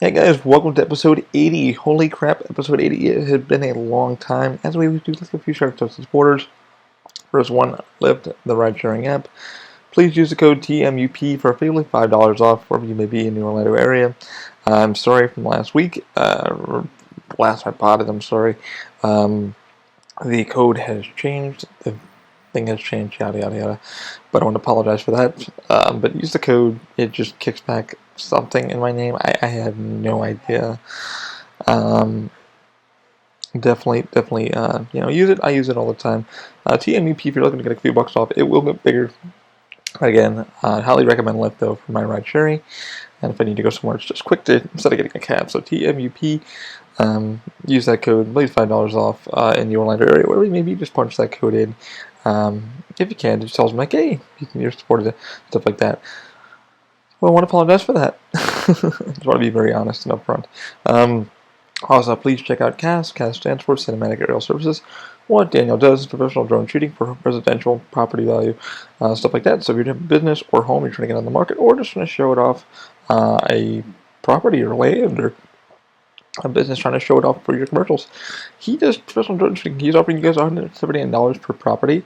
Hey guys, welcome to episode 80. Holy crap, episode 80. It has been a long time. As we do, let's get a few shout outs to supporters. First one, Lyft, the ride sharing app. Please use the code TMUP for effectively $5 off wherever you may be in the Orlando area. I'm sorry from last week, last I bought it, I'm sorry. The code has changed. The thing has changed, yada yada yada. But I want to apologize for that. But use the code. It just kicks back something in my name. I have no idea. Definitely, use it. I use it all the time. TMUP, if you're looking to get a few bucks off, it will get bigger. Again, highly recommend Lyft though for my ride sharing. And if I need to go somewhere, it's just quick to instead of getting a cab. So TMUP. Use that code, please $5 off in the Orlando area, wherever you may be, just punch that code in. If you can, just tell them, like, hey, you're supported, stuff like that. Well, I want to apologize for that. I just want to be very honest and upfront. Also, please check out CAS. CAS stands for Cinematic Aerial Services. What Daniel does is professional drone shooting for residential property value, stuff like that. So if you're doing business or home, you're trying to get on the market, or just trying to show it off a property or land or a business trying to show it off for your commercials. He does professional drone shooting. He's offering you guys $178 per property.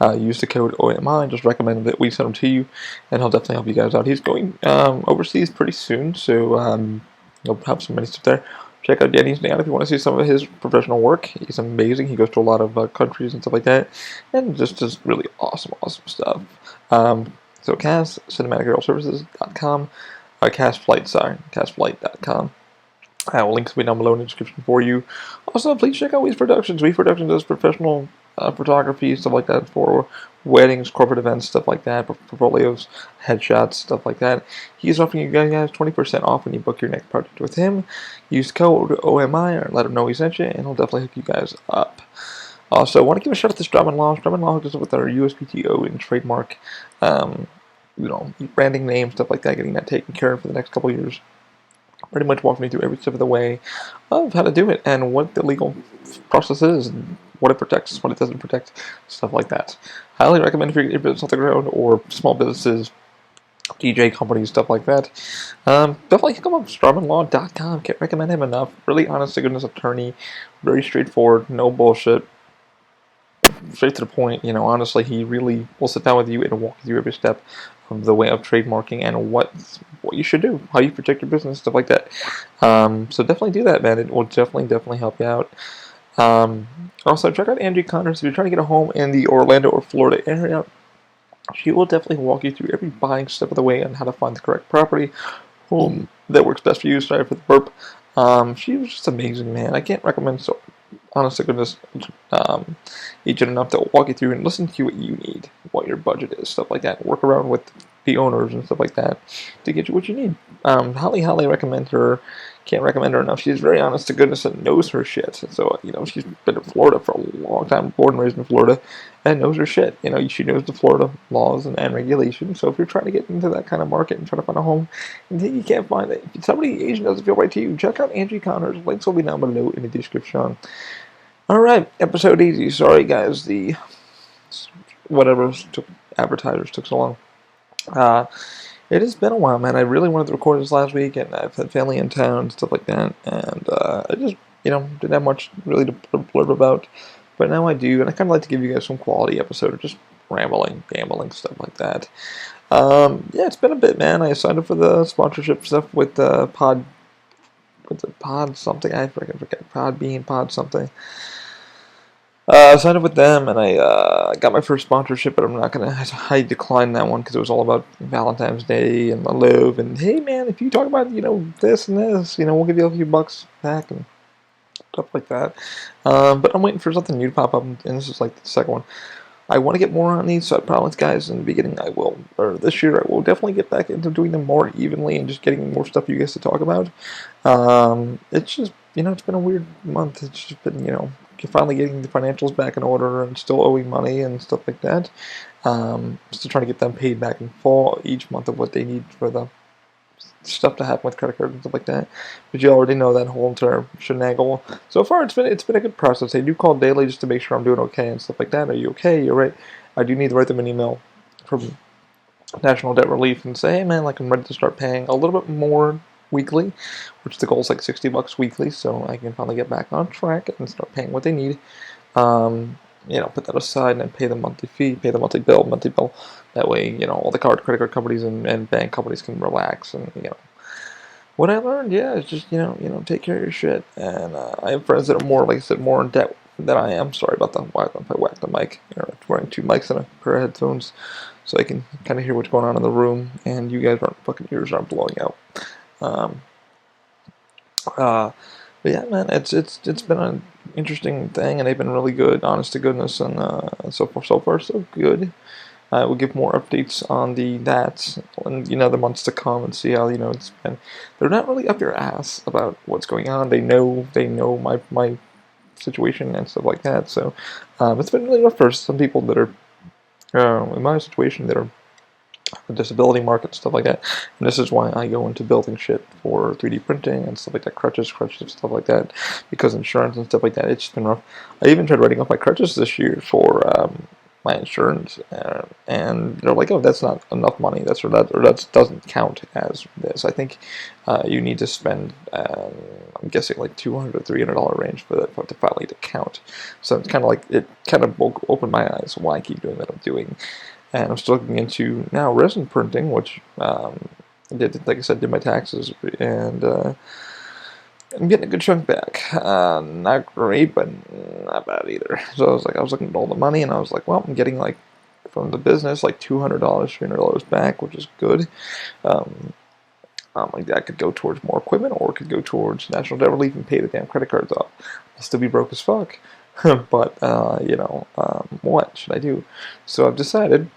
Use the code OMI. Just recommend that we send them to you, and he'll definitely help you guys out. He's going overseas pretty soon, so he'll have some many stuff there. Check out Danny's out if you want to see some of his professional work. He's amazing. He goes to a lot of countries and stuff like that, and just does really awesome stuff. So CAS, cinematicaerialservices.com, CASflight.com. Links will be down below in the description for you. Also, please check out Weez Productions. Weez Productions does professional photography, stuff like that, for weddings, corporate events, stuff like that, portfolios, headshots, stuff like that. He's offering you guys 20% off when you book your next project with him. Use code OMI or let him know he sent you, and he'll definitely hook you guys up. Also, I want to give a shout out to Strum & Law. Strum & Law hooked us up with our USPTO and trademark, branding name, stuff like that, getting that taken care of for the next couple years. Pretty much walked me through every step of the way of how to do it and what the legal process is and what it protects, what it doesn't protect, stuff like that. Highly recommend if you're getting your business off the ground or small businesses, DJ companies, stuff like that. Definitely come up strumandlaw.com. Can't recommend him enough. Really honest to goodness attorney. Very straightforward, no bullshit. Straight to the point, honestly, he really will sit down with you and walk you through every step of the way of trademarking and what you should do, how you protect your business, stuff like that. So definitely do that, man. It will definitely help you out. Also, check out Anje Connors if you're trying to get a home in the Orlando or Florida area. She will definitely walk you through every buying step of the way on how to find the correct property, home that works best for you. Sorry for the burp. She was just amazing, man. I can't recommend so honest to goodness agent enough to walk you through and listen to what you need, what your budget is, stuff like that. Work around with the owners and stuff like that to get you what you need. Highly recommend her. Can't recommend her enough. She's very honest to goodness and knows her shit. So, she's been in Florida for a long time, born and raised in Florida, and knows her shit. She knows the Florida laws and regulations. So if you're trying to get into that kind of market and try to find a home, and you can't find it, if somebody Asian doesn't feel right to you, check out Anje Connors. Links will be down below in the description. Alright, episode 80. Sorry, guys, the advertisers took so long. It has been a while, man. I really wanted to record this last week, and I've had family in town and stuff like that, and I just, didn't have much really to blurb about, but now I do, and I kind of like to give you guys some quality episode of just rambling, gambling, stuff like that. Yeah, it's been a bit, man. I signed up for the sponsorship stuff with Pod something, I forget, Pod something. I signed up with them, and I got my first sponsorship, but I declined that one because it was all about Valentine's Day and love, and hey man, if you talk about, this and this, we'll give you a few bucks back and stuff like that. But I'm waiting for something new to pop up, and this is like the second one. I want to get more on these, so I promised guys in the beginning this year I will definitely get back into doing them more evenly and just getting more stuff for you guys to talk about. It's just, it's been a weird month. It's just been, finally getting the financials back in order and still owing money and stuff like that. Still trying to get them paid back in full each month of what they need for the stuff to happen with credit cards and stuff like that. But you already know that whole entire shenagle. So far, it's been a good process. I do call daily just to make sure I'm doing okay and stuff like that. Are you okay? You're right. I do need to write them an email from National Debt Relief and say, hey man, I'm ready to start paying a little bit more weekly, which the goal is like $60 weekly, so I can finally get back on track and start paying what they need. Put that aside and then pay the monthly fee, pay the monthly bill. That way, all the credit card companies and bank companies can relax. And what I learned, yeah, is just take care of your shit. And I have friends that are more, like I said, more in debt than I am. Sorry about the whack the mic. Wearing 2 mics and a pair of headphones, so I can kind of hear what's going on in the room, and you guys fucking ears aren't blowing out. Um, uh, but yeah, man, it's been an interesting thing, and they've been really good, honest to goodness, and so far so good. I will give more updates on that and the months to come, and see how it's been. They're not really up your ass about what's going on. They know my situation and stuff like that. So it's been really rough for some people that are in my situation, that are the disability market and stuff like that. And this is why I go into building shit for 3D printing and stuff like that, crutches, stuff like that, because insurance and stuff like that. It's just been rough. I even tried writing off my crutches this year for my insurance, and they're like, "Oh, that's not enough money. That doesn't count as this. I think you need to spend, I'm guessing, like $200 to $300 range for that to finally to count." So it's kind of like it kind of opened my eyes why I keep doing what I'm doing. And I'm still looking into now resin printing, which like I said, did my taxes, and I'm getting a good chunk back. Not great, but not bad either. So I was looking at all the money, and I was like, well, I'm getting like from the business like $200, $300 back, which is good. Like that could go towards more equipment, or it could go towards national debt relief and pay the damn credit cards off. I'll still be broke as fuck, but what should I do? So I've decided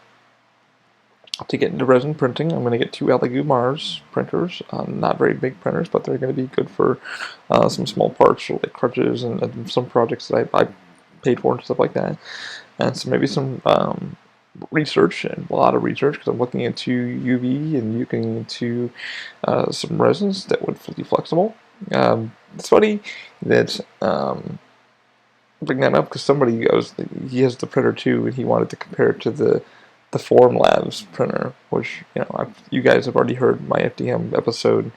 to get into resin printing. I'm going to get 2 Elegoo Mars printers, not very big printers, but they're going to be good for some small parts, like crutches and some projects that I paid for and stuff like that. And so maybe some research, and a lot of research, because I'm looking into UV and looking into some resins that would be flexible. It's funny that bring that up, because somebody goes, he has the printer too, and he wanted to compare it to the Formlabs printer, which you guys have already heard my FDM episode,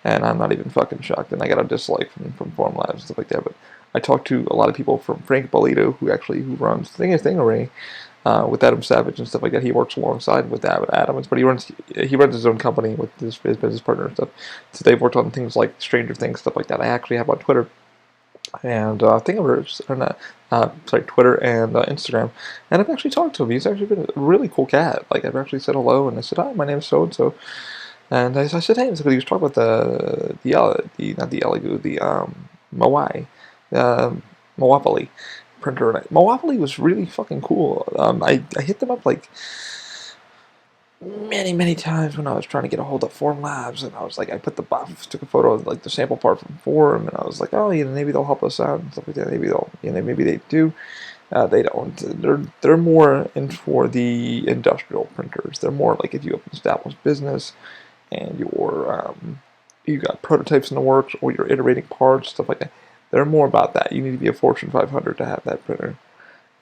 and I'm not even fucking shocked. And I got a dislike from Formlabs and stuff like that. But I talked to a lot of people, from Frank Bolito, who runs Thingarray with Adam Savage and stuff like that. He works alongside with Adam, but he runs his own company with his business partner and stuff. So they've worked on things like Stranger Things, stuff like that. I actually have on Twitter and Thingiverse, Twitter and Instagram, and I've actually talked to him. He's actually been a really cool cat. Like, I've actually said hello, and I said, "Hi, my name is so and so," and I said, "Hey," because he was talking about not the Elegoo, the Moai, Moapoli printer. And Moapoli was really fucking cool. I hit them up like many times when I was trying to get a hold of Formlabs, and I was like, I took a photo of like the sample part from Form, and I was like, oh, maybe they'll help us out and stuff like that. Maybe maybe they do. They don't. They're more in for the industrial printers. They're more like if you have an established business and you got prototypes in the works, or you're iterating parts, stuff like that. They're more about that. You need to be a Fortune 500 to have that printer.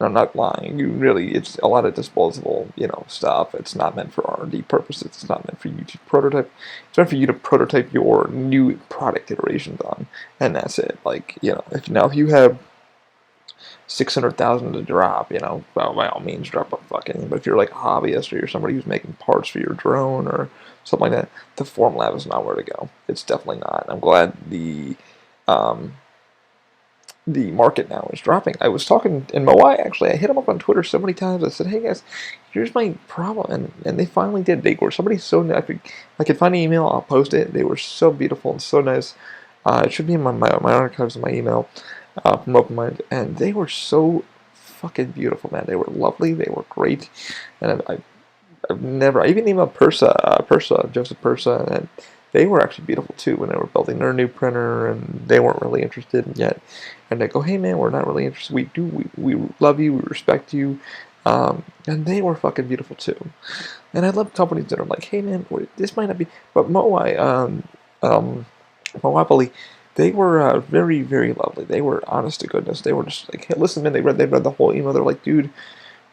I'm not lying. It's a lot of disposable, stuff. It's not meant for R&D purposes. It's not meant for you to prototype. It's meant for you to prototype your new product iterations on, and that's it. Like, if you have 600,000 to drop, well, by all means, drop a fucking. But if you're like a hobbyist, or you're somebody who's making parts for your drone or something like that, the Formlab is not where to go. It's definitely not. I'm glad the market now is dropping. I was talking in Moai, actually. I hit them up on Twitter so many times. I said, hey guys, here's my problem. And they finally did. They were somebody so nice. I could find the email, I'll post it. They were so beautiful and so nice. It should be in my archives of my email from OpenMind. And they were so fucking beautiful, man. They were lovely. They were great. And I even emailed Joseph Persa, and they were actually beautiful too when they were building their new printer, and they weren't really interested yet. And they go, hey man, we're not really interested. We love you, we respect you, and they were fucking beautiful too. And I love companies that are like, hey man, this might not be, but Moai, Moapoli, they were very lovely. They were honest to goodness. They were just like, hey, listen man, they read the whole email. They're like, dude,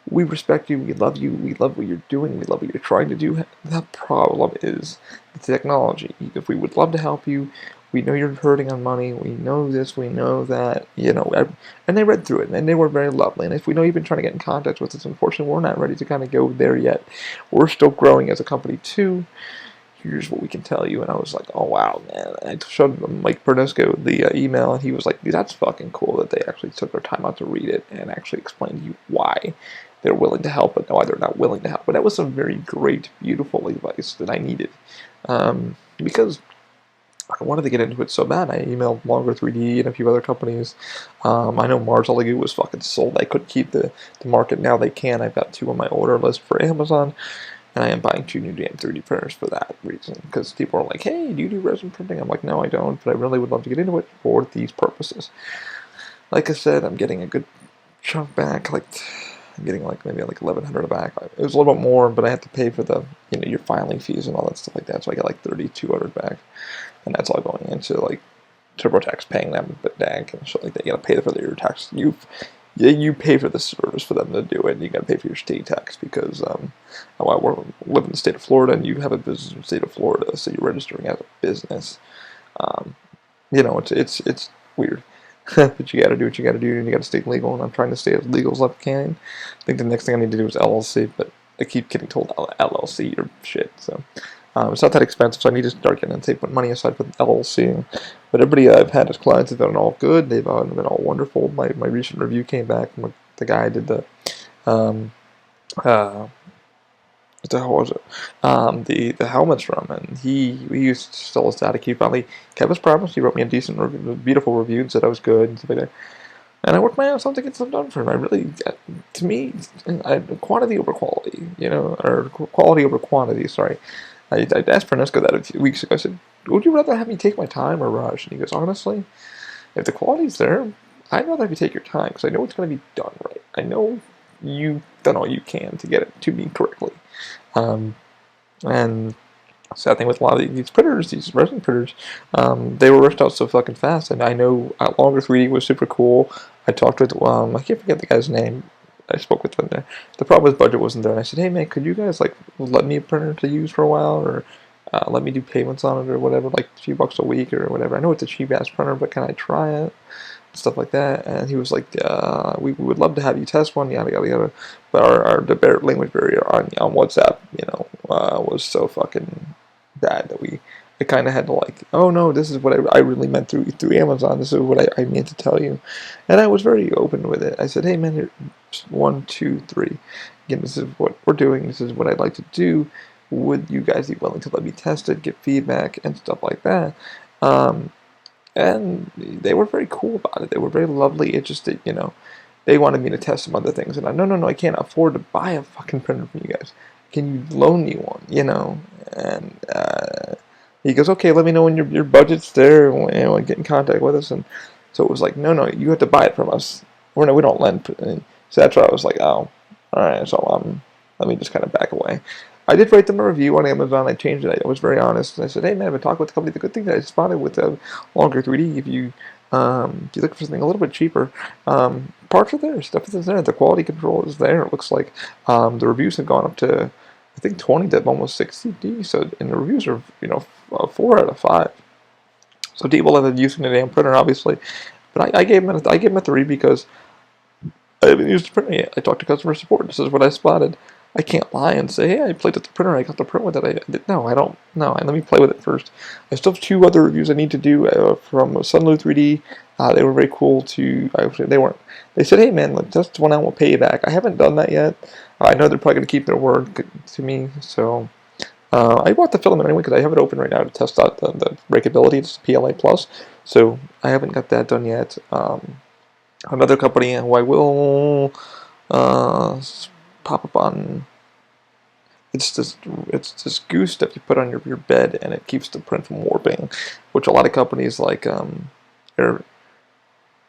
we respect you, we love you, we love what you're doing, we love what you're trying to do. The problem is the technology. If we would love to help you, we know you're hurting on money, we know this, we know that, and they read through it, and they were very lovely. And if we know you've been trying to get in contact with us, unfortunately, we're not ready to kind of go there yet. We're still growing as a company, too. Here's what we can tell you. And I was like, oh, wow, man. And I showed Mike Bernusco the email, and he was like, that's fucking cool that they actually took their time out to read it and actually explain to you why they're willing to help and why they're not willing to help. But that was some very great, beautiful advice that I needed. Because I wanted to get into it so bad. I emailed Longer 3D and a few other companies. I know Mars Oligo was fucking sold. I couldn't keep the market. Now they can. I've got 2 on my order list for Amazon. And I am buying 2 new damn 3D printers for that reason. Because people are like, hey, do you do resin printing? I'm like, no, I don't. But I really would love to get into it for these purposes. Like I said, I'm getting a good chunk back. I'm getting maybe $1,100 back. It was a little bit more, but I have to pay for the your filing fees and all that stuff like that. So I got $3,200 back, and that's all going into TurboTax paying them back and shit like that. You got to pay for your tax. You pay for the service for them to do it. And you got to pay for your state tax because I live in the state of Florida, and you have a business in the state of Florida, so you're registering as a business. It's weird. But you got to do what you got to do, and you got to stay legal. And I'm trying to stay as legal as I can. I think the next thing I need to do is LLC, but I keep getting told LLC or shit. So it's not that expensive. So I need to start getting and put money aside for the LLC. But everybody I've had as clients have been all good. They've been all wonderful. My recent review came back from the guy I did the what the hell was it? The helmets from, and he used to sell his data. He finally kept his promise. He wrote me a decent, beautiful review and said I was good and stuff like that. And I worked my ass off to get something done for him. I really, to me, quantity over quality, or quality over quantity. Sorry, I asked Franesco that a few weeks ago. I said, "Would you rather have me take my time or rush?" And he goes, "Honestly, if the quality's there, I'd rather have you take your time because I know it's going to be done right. I know you've done all you can to get it to me correctly." And sad thing with a lot of these printers, these resin printers, they were rushed out so fucking fast. And I know Longer 3D was super cool. I talked with, I can't forget the guy's name. I spoke with him there. The problem was budget wasn't there, and I said, hey man, could you guys let me a printer to use for a while, or let me do payments on it or whatever, a few bucks a week or whatever. I know it's a cheap ass printer, but can I try it? Stuff like that. And he was like, we would love to have you test one, yada yada yada. But our language barrier on WhatsApp, was so fucking bad that I kind of had to oh no, this is what I really meant through Amazon. This is what I meant to tell you. And I was very open with it. I said, hey man, here, 1, 2, 3. Again, this is what we're doing. This is what I'd like to do. Would you guys be willing to let me test it, get feedback, and stuff like that? And they were very cool about it. They were very lovely. It just, they wanted me to test some other things. And no, I can't afford to buy a fucking printer from you guys. Can you loan me one, And he goes, okay, let me know when your budget's there and get in contact with us. And so it was like, no, you have to buy it from us. We don't lend. And so that's why I was like, oh, all right, so let me just kind of back away. I did write them a review on Amazon. I changed it. I was very honest. And I said, hey, man, I've been talking with the company. The good thing that I spotted with Longer 3D, if you look for something a little bit cheaper, parts are there. Stuff is there. The quality control is there. It looks like the reviews have gone up to, I think, 20 to almost 60. So, and the reviews are, 4 out of 5. So people have been using the damn printer, obviously. But I gave them a 3 because I haven't used the printer yet. I talked to customer support. This is what I spotted. I can't lie and say, hey, I played with the printer, I got the print with it. No, I don't. No, let me play with it first. I still have 2 other reviews I need to do from Sunlu 3D. They were very cool too. They said, hey man, test one out, we'll pay you back. I haven't done that yet. I know they're probably going to keep their word to me, so I bought the filament anyway because I have it open right now to test out the breakability. It's PLA Plus, so I haven't got that done yet. Another company who I will pop up on. It's this goose stuff you put on your bed, and it keeps the print from warping, which a lot of companies like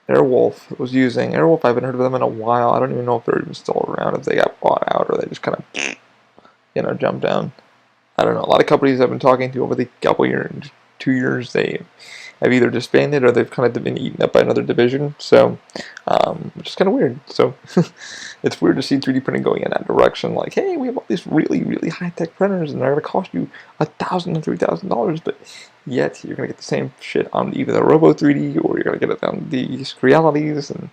Airwolf was using. Airwolf, I haven't heard of them in a while. I don't even know if they're even still around, if they got bought out or they just kind of jumped down. I don't know. A lot of companies I've been talking to over the couple years, 2 years, they have either disbanded or they've kind of been eaten up by another division. So, which is kind of weird. So, it's weird to see 3D printing going in that direction. Like, hey, we have all these really, really high-tech printers, and they're going to cost you $1,000 and $3,000, but yet you're going to get the same shit on either the Robo 3D or you're going to get it on these realities. And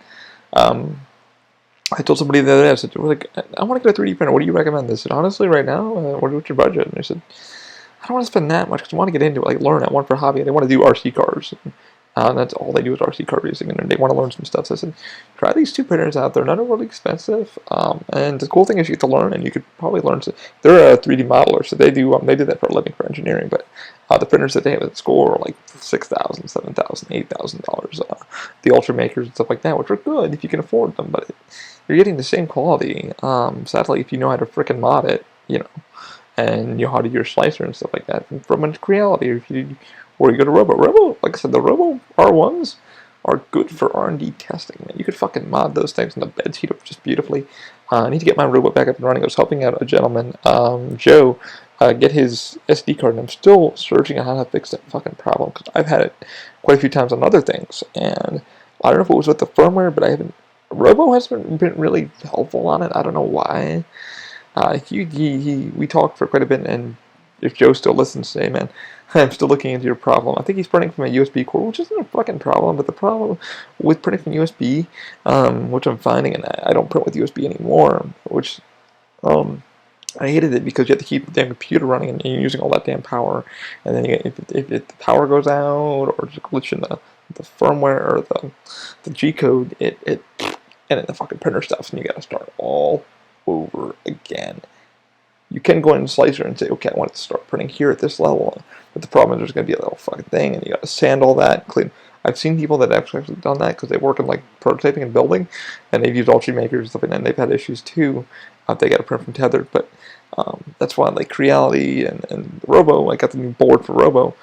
I told somebody the other day, I said, like, I want to get a 3D printer. What do you recommend? They said, honestly, right now, what's your budget? And I said, I don't want to spend that much because I want to get into it, like learn it. I want for hobby. They want to do RC cars. And that's all they do is RC car racing, and they want to learn some stuff. So I said, try these 2 printers out. They're not really expensive, and the cool thing is you get to learn, and you could probably learn. They're a 3D modeler, so they do that for a living for engineering. But the printers that they have at school are like $6,000, $7,000, $8,000. The Ultra makers and stuff like that, which are good if you can afford them, but you're getting the same quality. Sadly, if you know how to frickin' mod it, and you know how to use your slicer and stuff like that from a reality, or you go to Robo, like I said, the Robo R1s are good for R&D testing, man. You could fucking mod those things, and the beds heat up just beautifully. I need to get my robot back up and running. I was helping out a gentleman, Joe, get his SD card, and I'm still searching on how to fix that fucking problem, because I've had it quite a few times on other things, and I don't know if it was with the firmware, but Robo hasn't been really helpful on it. I don't know why. We talked for quite a bit, and if Joe still listens, say, man, I'm still looking into your problem. I think he's printing from a USB cord, which isn't a fucking problem, but the problem with printing from USB, which I'm finding, and I don't print with USB anymore, which, I hated it because you have to keep the damn computer running, and you're using all that damn power, and then if the power goes out, or there's a glitch in the firmware, or the G-code, and then the fucking printer stops, and you gotta start all over again. You can go in and slicer and say, okay, I want it to start printing here at this level, but the problem is there's going to be a little fucking thing, and you got to sand all that, clean. I've seen people that have actually done that because they work in like prototyping and building, and they've used Ultra makers and stuff, and they've had issues too. They got to print from tethered, but that's why like Creality and Robo, I got the new board for Robo.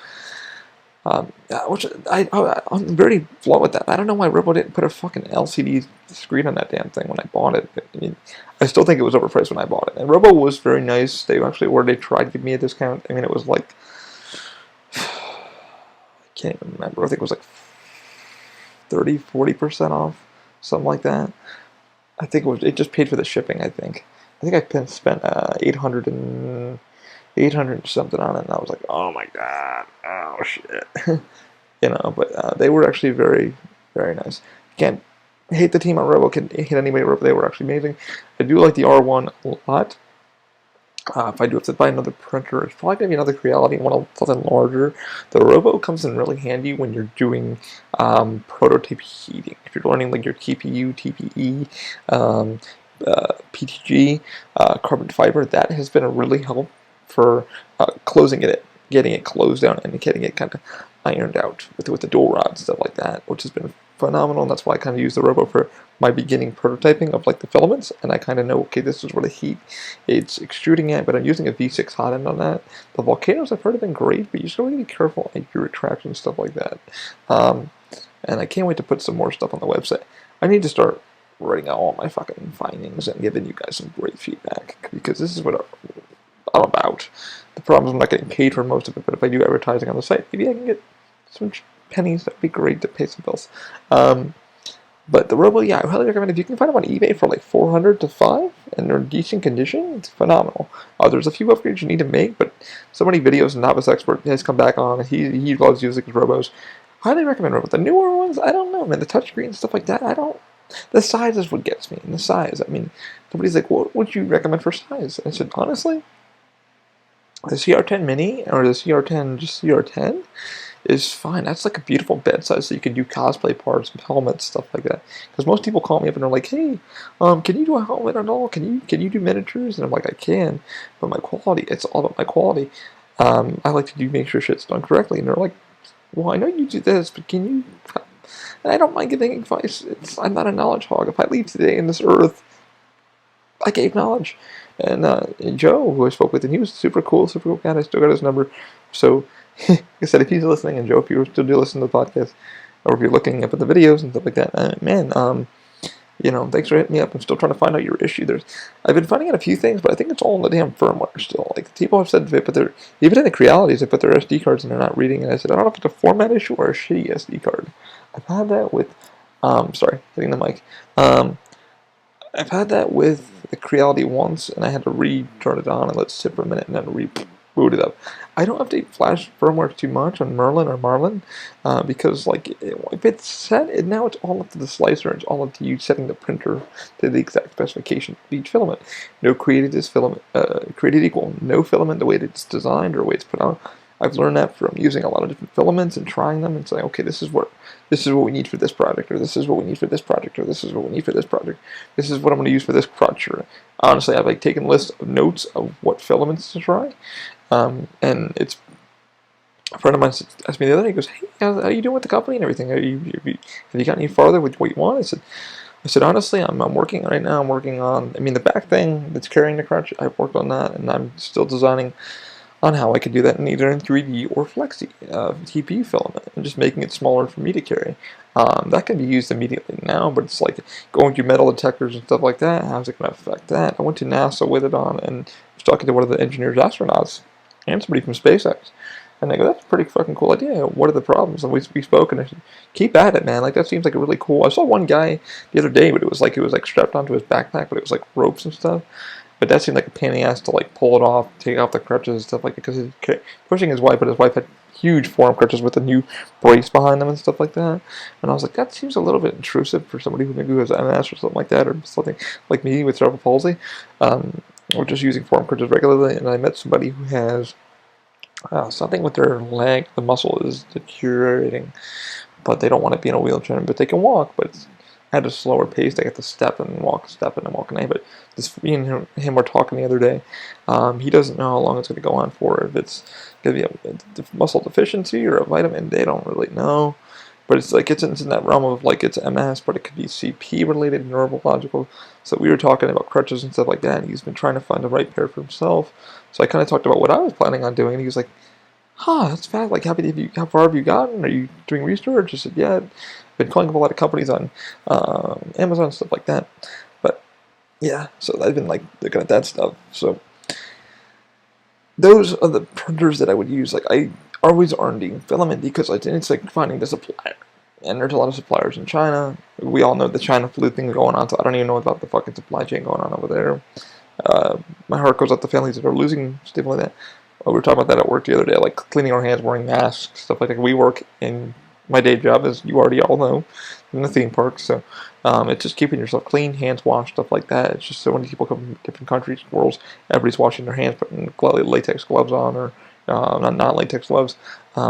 Which I'm very flawed with that. I don't know why Robo didn't put a fucking LCD screen on that damn thing when I bought it. I mean, I still think it was overpriced when I bought it. And Robo was very nice. They tried to give me a discount. I mean, it was like, I can't even remember. I think it was like 30-40% off, something like that. I think it just paid for the shipping. I think I spent 800 and something on it, and I was like, oh my god, oh shit. But they were actually very, very nice. Can't hate the team on Robo, can hate anybody at Robo, they were actually amazing. I do like the R1 a lot. If I do have to buy another printer, it's probably going to be another Creality, something larger. The Robo comes in really handy when you're doing prototype heating. If you're learning like your TPU, TPE, PTG, carbon fiber, that has been a really help for closing it, getting it closed down, and getting it kind of ironed out with the dual rods and stuff like that, which has been phenomenal. And that's why I kind of use the Robo for my beginning prototyping of like the filaments, and I kind of know, okay, this is where the heat it's extruding at, but I'm using a V6 hot end on that. The volcanoes I've heard have been great, but you just gotta be careful like your retraction and stuff like that. And I can't wait to put some more stuff on the website. I need to start writing out all my fucking findings and giving you guys some great feedback, because this is what I'm about. The problem is I'm not getting paid for most of it, but if I do advertising on the site, maybe I can get some pennies. That'd be great to pay some bills. But the Robo, yeah, I highly recommend. If you can find them on eBay for like $400 to $500 and they're in decent condition, it's phenomenal. There's a few upgrades you need to make, but so many videos Novice Expert has come back on. He loves using his Robos. Highly recommend Robo. The newer ones, I don't know, man. The touchscreen and stuff like that, the size is what gets me. And the size, I mean, somebody's like, what would you recommend for size? And I said, honestly, the CR10 Mini or the CR10, just CR10 is fine. That's like a beautiful bed size, so you can do cosplay parts, helmets, stuff like that. Because most people call me up and they're like, "Hey, can you do a helmet at all? Can you do miniatures?" And I'm like, "I can, but my quality. It's all about my quality. I like to make sure shit's done correctly." And they're like, "Well, I know you do this, but can you?" And I don't mind giving advice. I'm not a knowledge hog. If I leave today in this earth, I gave knowledge. And Joe, who I spoke with, and he was super cool guy, and I still got his number. So, like I said, if he's listening, and Joe, if you still do listen to the podcast, or if you're looking up at the videos and stuff like that, man, thanks for hitting me up. I'm still trying to find out your issue. I've been finding out a few things, but I think it's all in the damn firmware still. Like, people have said they put their, even in the Crealities, they put their SD cards and they're not reading. And I said, I don't know if it's a format issue or a shitty SD card. I've had that with, sorry, hitting the mic. I've had that with the Creality once, and I had to turn it on and let it sit for a minute and then reboot it up. I don't update Flash firmware too much on Merlin or Marlin, because if it's set, now it's all up to the slicer. It's all up to you setting the printer to the exact specification of each filament. No created is filament created equal. No filament the way it's designed or the way it's put on. I've learned that from using a lot of different filaments and trying them and saying, okay, this is what we need for this project, or this is what we need for this project, or this is what we need for this project. This is what I'm going to use for this crutch. Or honestly, I've taken lists of notes of what filaments to try, and it's a friend of mine asked me the other day. He goes, "Hey, how are you doing with the company and everything? Have you got any farther with what you want?" I said, honestly, I'm working right now. I'm working on, the back thing that's carrying the crutch. I've worked on that, and I'm still designing on how I could do that in either in 3D or Flexi TPU filament, and just making it smaller for me to carry. That can be used immediately now, but it's like going through metal detectors and stuff like that. How's it going to affect that? I went to NASA with it on, and was talking to one of the engineers, astronauts, and somebody from SpaceX. And they go, that's a pretty fucking cool idea. What are the problems? And we spoke, and I said, keep at it, man. Like, that seems like a really cool. I saw one guy the other day, but it was like strapped onto his backpack, but it was like ropes and stuff. But that seemed like a pain in the ass to pull it off, take off the crutches and stuff like that, because he's pushing his wife, but his wife had huge forearm crutches with a new brace behind them and stuff like that. And I was like, that seems a little bit intrusive for somebody who maybe has MS or something like that, or something like me with cerebral palsy, or just using forearm crutches regularly. And I met somebody who has something with their leg, the muscle is deteriorating, but they don't want to be in a wheelchair, but they can walk, but it's at a slower pace. They have to step and walk, but me and him were talking the other day. He doesn't know how long it's going to go on for. If it's going to be a muscle deficiency or a vitamin, they don't really know. But it's in that realm of it's MS, but it could be CP related, neurological. So we were talking about crutches and stuff like that, and he's been trying to find the right pair for himself. So I kind of talked about what I was planning on doing, and he was like, that's fast. Like, how far have you gotten? Are you doing research? I said, yeah. I've been calling up a lot of companies on Amazon and stuff like that. But yeah, so I've been looking at that stuff. So those are the printers that I would use. I always R&D filament because it's finding the supplier. And there's a lot of suppliers in China. We all know the China flu thing going on, so I don't even know about the fucking supply chain going on over there. My heart goes out to families that are losing stuff like that. We were talking about that at work the other day, cleaning our hands, wearing masks, stuff like that. We work in my day job, as you already all know, in the theme park. So it's just keeping yourself clean, hands washed, stuff like that. It's just so many people come from different countries, worlds, everybody's washing their hands, putting latex gloves on, or not latex gloves.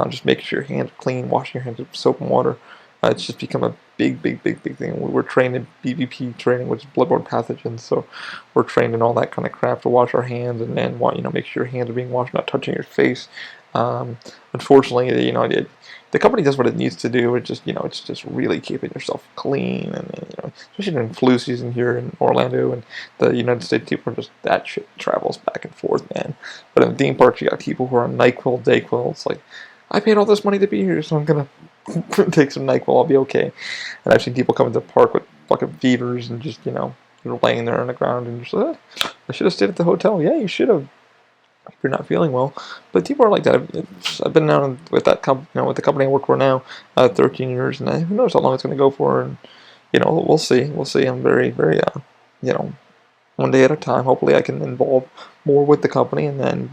Just making sure your hands are clean, washing your hands with soap and water. It's just become a big thing. We're trained in BVP training, which is bloodborne pathogens, so we're trained in all that kind of crap to wash our hands and then make sure your hands are being washed, not touching your face. Unfortunately, the company does what it needs to do. It's just really keeping yourself clean, and especially in flu season here in Orlando and the United States, people are just, that shit travels back and forth, man. But in the theme parks, you got people who are on NyQuil, DayQuil. It's like, I paid all this money to be here, so I'm gonna take some NyQuil, I'll be okay. And I've seen people come to the park with fucking fevers and just, you're laying there on the ground and just I should have stayed at the hotel. Yeah, you should have, if you're not feeling well. But people are like that. I've been down with that with the company I work for now, 13 years, and who knows how long it's going to go for. And we'll see. I'm very, very, one day at a time. Hopefully, I can involve more with the company, and then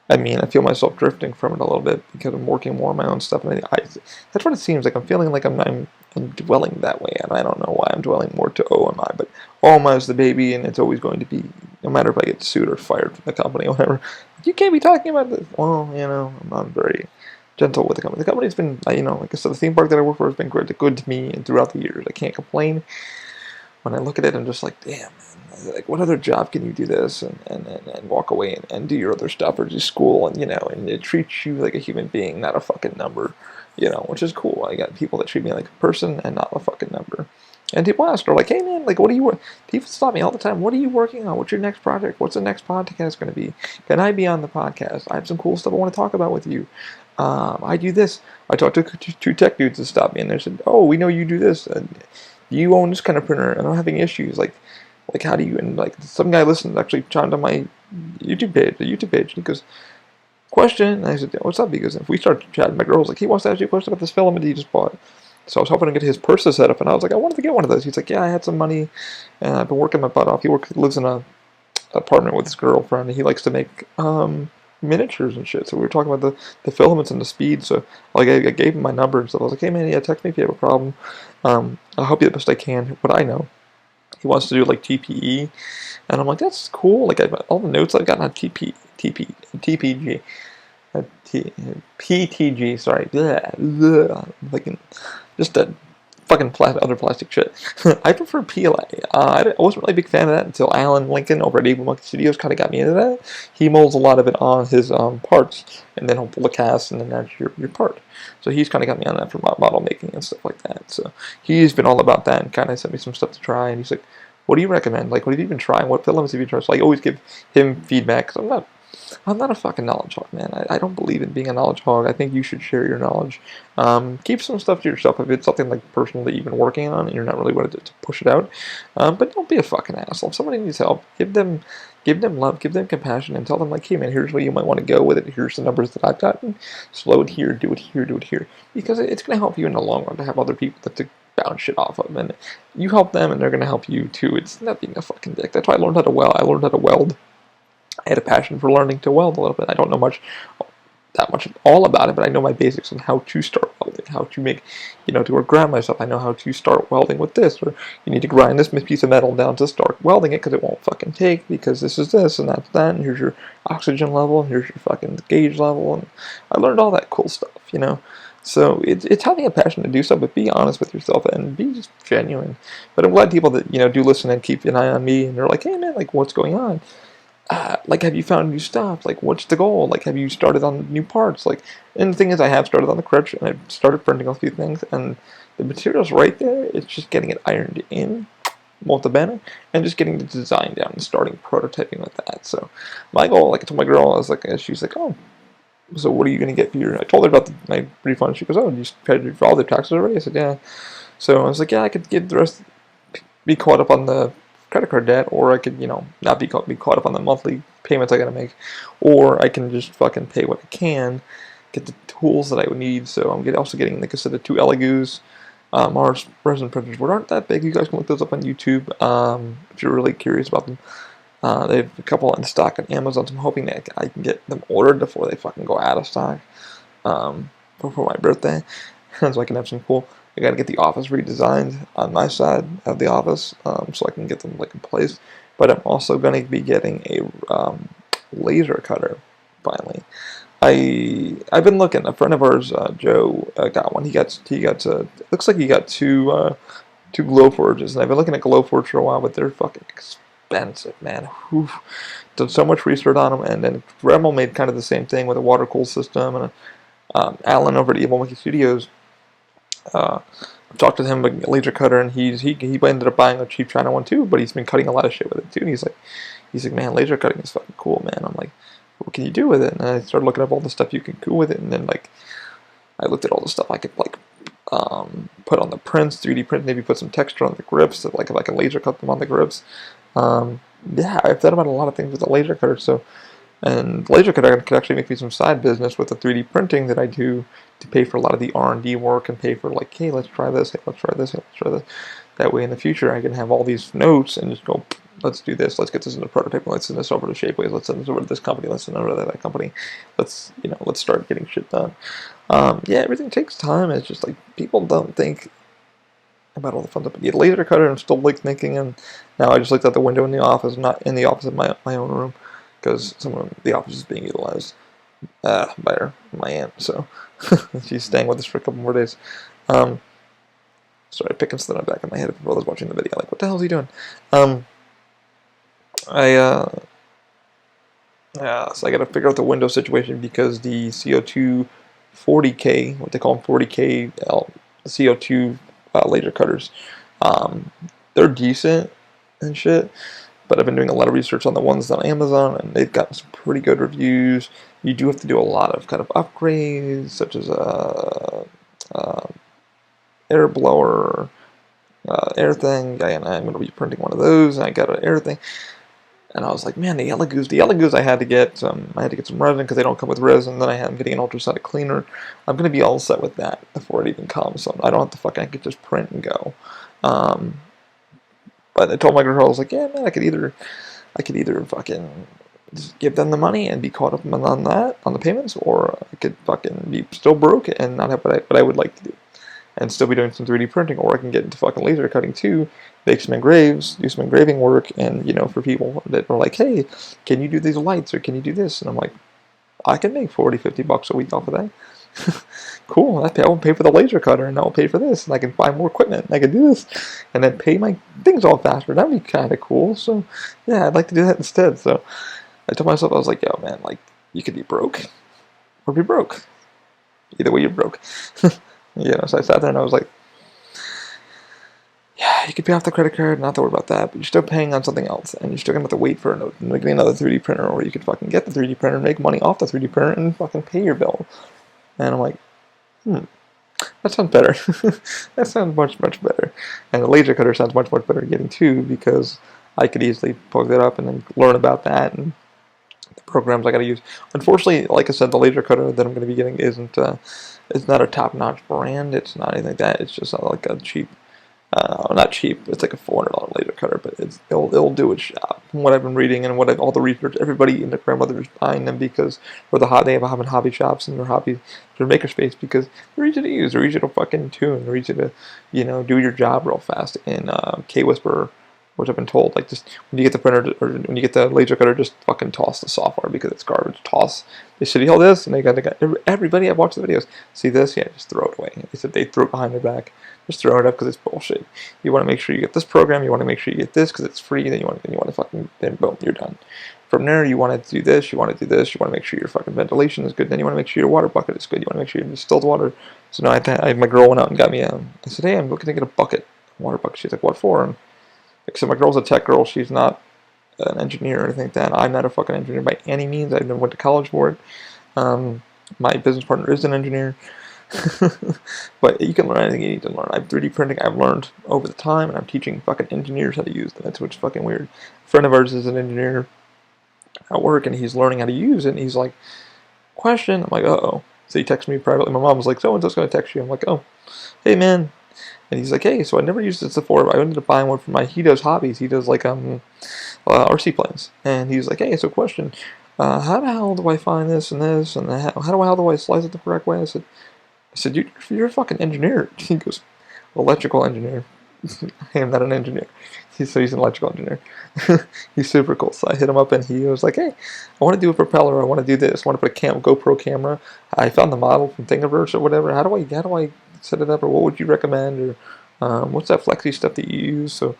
I feel myself drifting from it a little bit because I'm working more on my own stuff. And that's what it seems like. I'm feeling like I'm dwelling that way, and I don't know why I'm dwelling more to OMI. But OMI is the baby, and it's always going to be, no matter if I get sued or fired from the company or whatever. You can't be talking about this. Well, I'm very gentle with the company. The company's been, like I said, the theme park that I work for has been good to me, and throughout the years, I can't complain. When I look at it, I'm just like, damn, man, what other job can you do this and walk away and do your other stuff or do school and it treats you like a human being, not a fucking number, which is cool. I got people that treat me like a person and not a fucking number. And people ask, they're like, hey man, what are you, people stop me all the time, what are you working on? What's your next project? What's the next podcast going to be? Can I be on the podcast? I have some cool stuff I want to talk about with you. I do this. I talked to two tech dudes that stopped me and they said, oh, we know you do this. And do you own this kind of printer? And I'm having issues. Like how do you, and like some guy listened, actually chimed on my YouTube page, and he goes, question, and I said, yeah, what's up? He goes, if we start chatting, my girl's like, he wants to ask you a question about this filament he just bought. So I was hoping to get his purses set up, and I was like, I wanted to get one of those. He's like, yeah, I had some money, and I've been working my butt off. He lives in a apartment with his girlfriend, and he likes to make miniatures and shit. So we were talking about the filaments and the speed. So like I gave him my number and stuff. I was like, hey man, yeah, text me if you have a problem. I'll help you the best I can. What I know, he wants to do like TPE, and I'm like, that's cool. Like all the notes I've gotten on TPG. PTG, sorry. Like, just that fucking other plastic shit. I prefer PLA. I wasn't really a big fan of that until Alan Lincoln over at Evil Monkey Studios kind of got me into that. He molds a lot of it on his parts, and then he'll pull the cast, and then that's your part. So he's kind of got me on that for model making and stuff like that. So he's been all about that and kind of sent me some stuff to try, and he's like, what do you recommend? Like, what have you been trying? What filaments have you tried? So I always give him feedback, because I'm not a fucking knowledge hog, man. I don't believe in being a knowledge hog. I think you should share your knowledge. Keep some stuff to yourself if it's something like personal that you've been working on and you're not really wanting to push it out. But don't be a fucking asshole. If somebody needs help, give them love, give them compassion, and tell them like, hey man, here's where you might want to go with it. Here's the numbers that I've gotten. Slow it here, do it here, do it here. Because it's going to help you in the long run to have other people to bounce shit off of. And you help them and they're going to help you too. It's not being a fucking dick. That's why I learned how to weld. I learned how to weld. I had a passion for learning to weld a little bit. I don't know that much all about it, but I know my basics on how to start welding, how to make, to grind myself. I know how to start welding with this, or you need to grind this piece of metal down to start welding it because it won't fucking take, because this is this and that's that, and here's your oxygen level, and here's your fucking gauge level, and I learned all that cool stuff, So it's having a passion to do so, but be honest with yourself and be just genuine. But I'm glad people that, do listen and keep an eye on me, and they're like, hey man, like what's going on? Like, have you found new stuff? Like, what's the goal? Like, have you started on new parts? Like, and the thing is, I have started on the crutch, and I've started printing a few things, and the material's right there. It's just getting it ironed in, molto bene, and just getting the design down and starting prototyping with that. So, my goal, like I told my girl, I was like, she's like, oh, so what are you going to get for your, I told her about my refund. She goes, oh, you paid for all the taxes already? I said, yeah. So, I was like, yeah, I could get the rest, be caught up on the credit card debt, or I could, not be caught up on the monthly payments I gotta make, or I can just fucking pay what I can, get the tools that I would need. So I'm also getting, like I said, the 2 Elegoo's Mars resin printers, which aren't that big. You guys can look those up on YouTube if you're really curious about them. They have a couple in stock on Amazon, so I'm hoping that I can get them ordered before they fucking go out of stock before my birthday, so I can have some cool. I gotta get the office redesigned on my side of the office, so I can get them like in place. But I'm also gonna be getting a laser cutter finally. I've been looking. A friend of ours, Joe, got one. He got looks like he got two Glowforges, and I've been looking at Glowforge for a while, but they're fucking expensive, man. Oof. Done so much research on them, and then Ramble made kind of the same thing with a water cool system, and Alan over at Evil Monkey Studios. I've talked to him about a laser cutter, and he ended up buying a cheap China one too, but he's been cutting a lot of shit with it too. And he's like, man, laser cutting is fucking cool, man. I'm like, what can you do with it? And I started looking up all the stuff you can do with it, and then like, I looked at all the stuff I could like put on the prints, 3D print, maybe put some texture on the grips, like if I can laser cut them on the grips. Yeah, I've thought about a lot of things with the laser cutter. So. And laser cutter could actually make me some side business with the 3D printing that I do to pay for a lot of the R&D work and pay for like, hey, let's try this, hey, let's try this, hey, let's try this. That way in the future I can have all these notes and just go, let's do this, let's get this into prototype, let's send this over to Shapeways, let's send this over to this company, let's send it over to that company. Let's start getting shit done. Yeah, everything takes time. It's just like people don't think about all the fun stuff. But the laser cutter, I'm still like thinking, and now I just looked out the window in the office, not in the office of my own room, because some of the office is being utilized by my aunt, so she's staying with us for a couple more days. Sorry, picking something on the back of my head if I was watching the video, like, what the hell is he doing? So I gotta figure out the window situation, because the CO2 40K, what they call them 40K CO2 laser cutters, they're decent and shit. But I've been doing a lot of research on the ones on Amazon, and they've gotten some pretty good reviews. You do have to do a lot of kind of upgrades, such as air blower, air thing, and I'm going to be printing one of those, and I got an air thing. And I was like, man, the yellow goose I had to get some resin because they don't come with resin. Then I'm getting an ultrasonic cleaner. I'm going to be all set with that before it even comes. So I don't have to I could just print and go. But I told my girl, I was like, yeah, man, I could either fucking just give them the money and be caught up on the payments, or I could fucking be still broke and not have what I would like to do, and still be doing some 3D printing, or I can get into fucking laser cutting too, make some engraves, do some engraving work, and for people that are like, hey, can you do these lights, or can you do this? And I'm like, I can make $40-50 a week off of that. Cool, I will pay for the laser cutter, and I'll pay for this, and I can buy more equipment, and I can do this, and then pay my things all faster. That'd be kind of cool. So, yeah, I'd like to do that instead. So, I told myself, I was like, yo, man, like, you could be broke, or be broke. Either way, you're broke. So I sat there, and I was like, yeah, you could pay off the credit card, not to worry about that, but you're still paying on something else, and you're still gonna have to wait for getting another 3D printer, or you could fucking get the 3D printer, make money off the 3D printer, and fucking pay your bill. And I'm like, that sounds better. That sounds much, much better. And the laser cutter sounds much, much better getting too, because I could easily plug that up and then learn about that and the programs I gotta use. Unfortunately, like I said, the laser cutter that I'm gonna be getting isn't it's not a top-notch brand. It's not anything like that. It's just like a cheap, not cheap. It's like a $400 laser cutter, but it'll do its job. From what I've been reading and all the research, everybody and their grandmother is buying them because they have hobby shops and their makerspace, because they're easy to use. They're easy to fucking tune. They're easy to do your job real fast. And K-Whisper, which I've been told, like, just when you get the printer or when you get the laser cutter, just fucking toss the software because it's garbage. Toss. They said, all this, and they got everybody. I've watched the videos. See this? Yeah, just throw it away. They said they threw it behind their back. Just throw it up because it's bullshit. You want to make sure you get this program. You want to make sure you get this because it's free. Then you want to fucking, then boom, you're done. From there, you want to do this. You want to do this. You want to make sure your fucking ventilation is good. Then you want to make sure your water bucket is good. You want to make sure you have distilled water. So now my girl went out and got me. I said, hey, I'm looking to get a water bucket. She's like, what for? And so my girl's a tech girl. She's not an engineer or anything like that. I'm not a fucking engineer by any means. I never went to college for it. My business partner is an engineer. But you can learn anything you need to learn. I'm 3D printing. I've learned over the time, and I'm teaching fucking engineers how to use them. That's what's fucking weird. A friend of ours is an engineer at work, and he's learning how to use it, and he's like, question? I'm like, uh-oh. So he texts me privately. My mom was like, so-and-so's going to text you. I'm like, oh, hey, man. And he's like, hey, so I never used this before, but I ended up buying one for he does hobbies. He does, like, RC planes. And he's like, hey, so question, how the hell do I find this, and how do I slice it the correct way? I said, you're a fucking engineer. He goes, electrical engineer. I am not an engineer. He's an electrical engineer. He's super cool. So I hit him up, and he was like, hey, I want to do a propeller. I want to do this. I want to put a GoPro camera. I found the model from Thingiverse or whatever. How do I set it up, or what would you recommend, or what's that flexi stuff that you use? So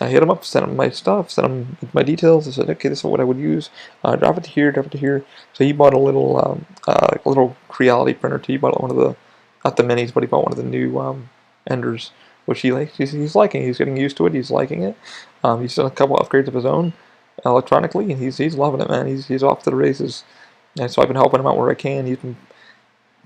I hit him up, sent him my stuff, sent him my details. I said, okay, this is what I would use. Drop it to here, drop it to here. So he bought a little Creality printer too. He bought one of the, not the minis, but he bought one of the new Enders, which he likes. He's liking. He's getting used to it. He's liking it. He's done a couple upgrades of his own electronically, and he's loving it, man. He's off to the races. And so I've been helping him out where I can. He's been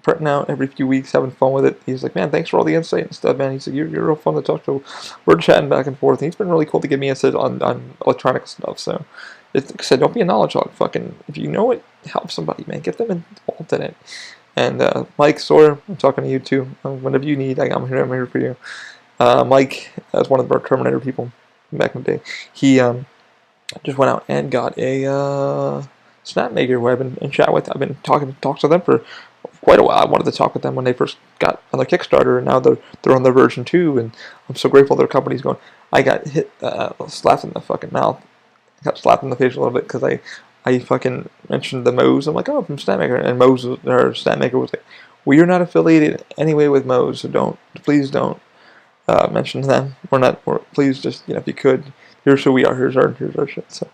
printing out every few weeks, having fun with it. He's like, man, thanks for all the insight and stuff, man. He's like, you're real fun to talk to. We're chatting back and forth. And he's been really cool to give me insight on electronic stuff. So, like I said, don't be a knowledge hog. Fucking, if you know it, help somebody, man. Get them involved in it. And Mike Sawyer, I'm talking to you too. Whenever you need, I'm here for you. Mike, as one of our Terminator people back in the day, he just went out and got a snap maker who I've been in chat with. I've been talking to them for quite a while. I wanted to talk with them when they first got on their Kickstarter, and now they're on their version 2, and I'm so grateful their company's going. I got slapped in the fucking mouth. I got slapped in the face a little bit because I fucking mentioned the Moe's. I'm like, oh, from Snapmaker, and Snapmaker was like, we are not affiliated anyway with Moe's, so please don't mention them. Please just, if you could, here's who we are, here's our shit. So,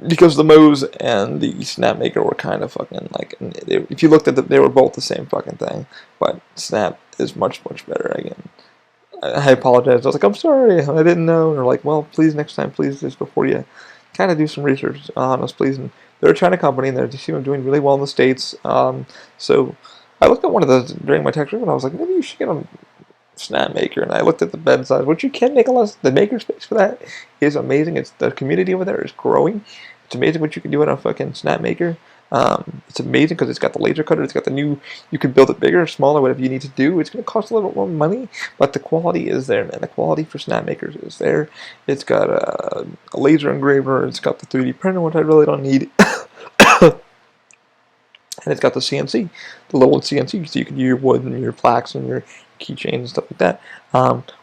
because the Moe's and the Snapmaker were kind of fucking like, if you looked at they were both the same fucking thing, but Snap is much, much better. Again, I apologize. I was like, I'm sorry, I didn't know. And they're like, well, please next time, please, just before you kind of do some research on us, please. And they're a China company, and they seem to be doing really well in the States. So I looked at one of those during my text room, and I was like, maybe you should get on snap maker, and I looked at the bed size, which you can make a lot. The maker space for that is amazing. It's the community over there is growing. It's amazing what you can do in a fucking snap maker. It's amazing because it's got the laser cutter. It's got the new. You can build it bigger, smaller, whatever you need to do. It's going to cost a little bit more money, but the quality is there, man. The quality for snap makers is there. It's got a laser engraver. It's got the 3D printer, which I really don't need. And it's got the CNC, the little CNC, so you can do your wood and your plaques and your keychains and stuff like that,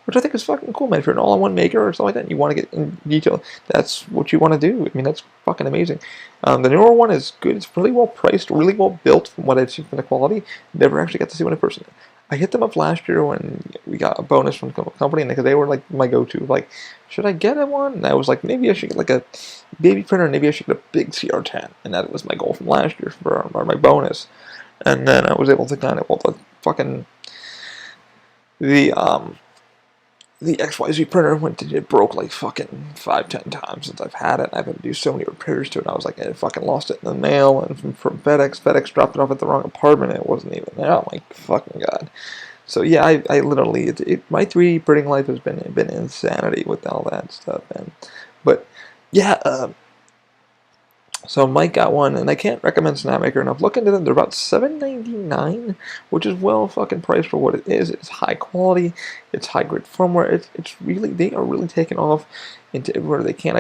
which I think is fucking cool, man. If you're an all-in-one maker or something like that, and you want to get in detail, that's what you want to do. I mean, that's fucking amazing. The newer one is good. It's really well priced, really well built from what I've seen from the quality. Never actually got to see one in person. I hit them up last year when we got a bonus from the company, and they were like my go-to. Like, should I get one? And I was like, maybe I should get like a baby printer, and maybe I should get a big CR10. And that was my goal from last year for my bonus. And then I was able to kind of, well, the fucking, the XYZ printer it broke like fucking 5-10 times since I've had it. I've had to do so many repairs to it. I was like, I fucking lost it in the mail, and from FedEx dropped it off at the wrong apartment. It wasn't even there. Oh my fucking god. So yeah, I literally, my 3D printing life has been insanity with all that stuff, man. But yeah, so Mike got one, and I can't recommend Snapmaker enough. Look into them. They're about $7.99, which is well fucking priced for what it is. It's high quality. It's high grade firmware. It's really, they are really taking off into everywhere they can.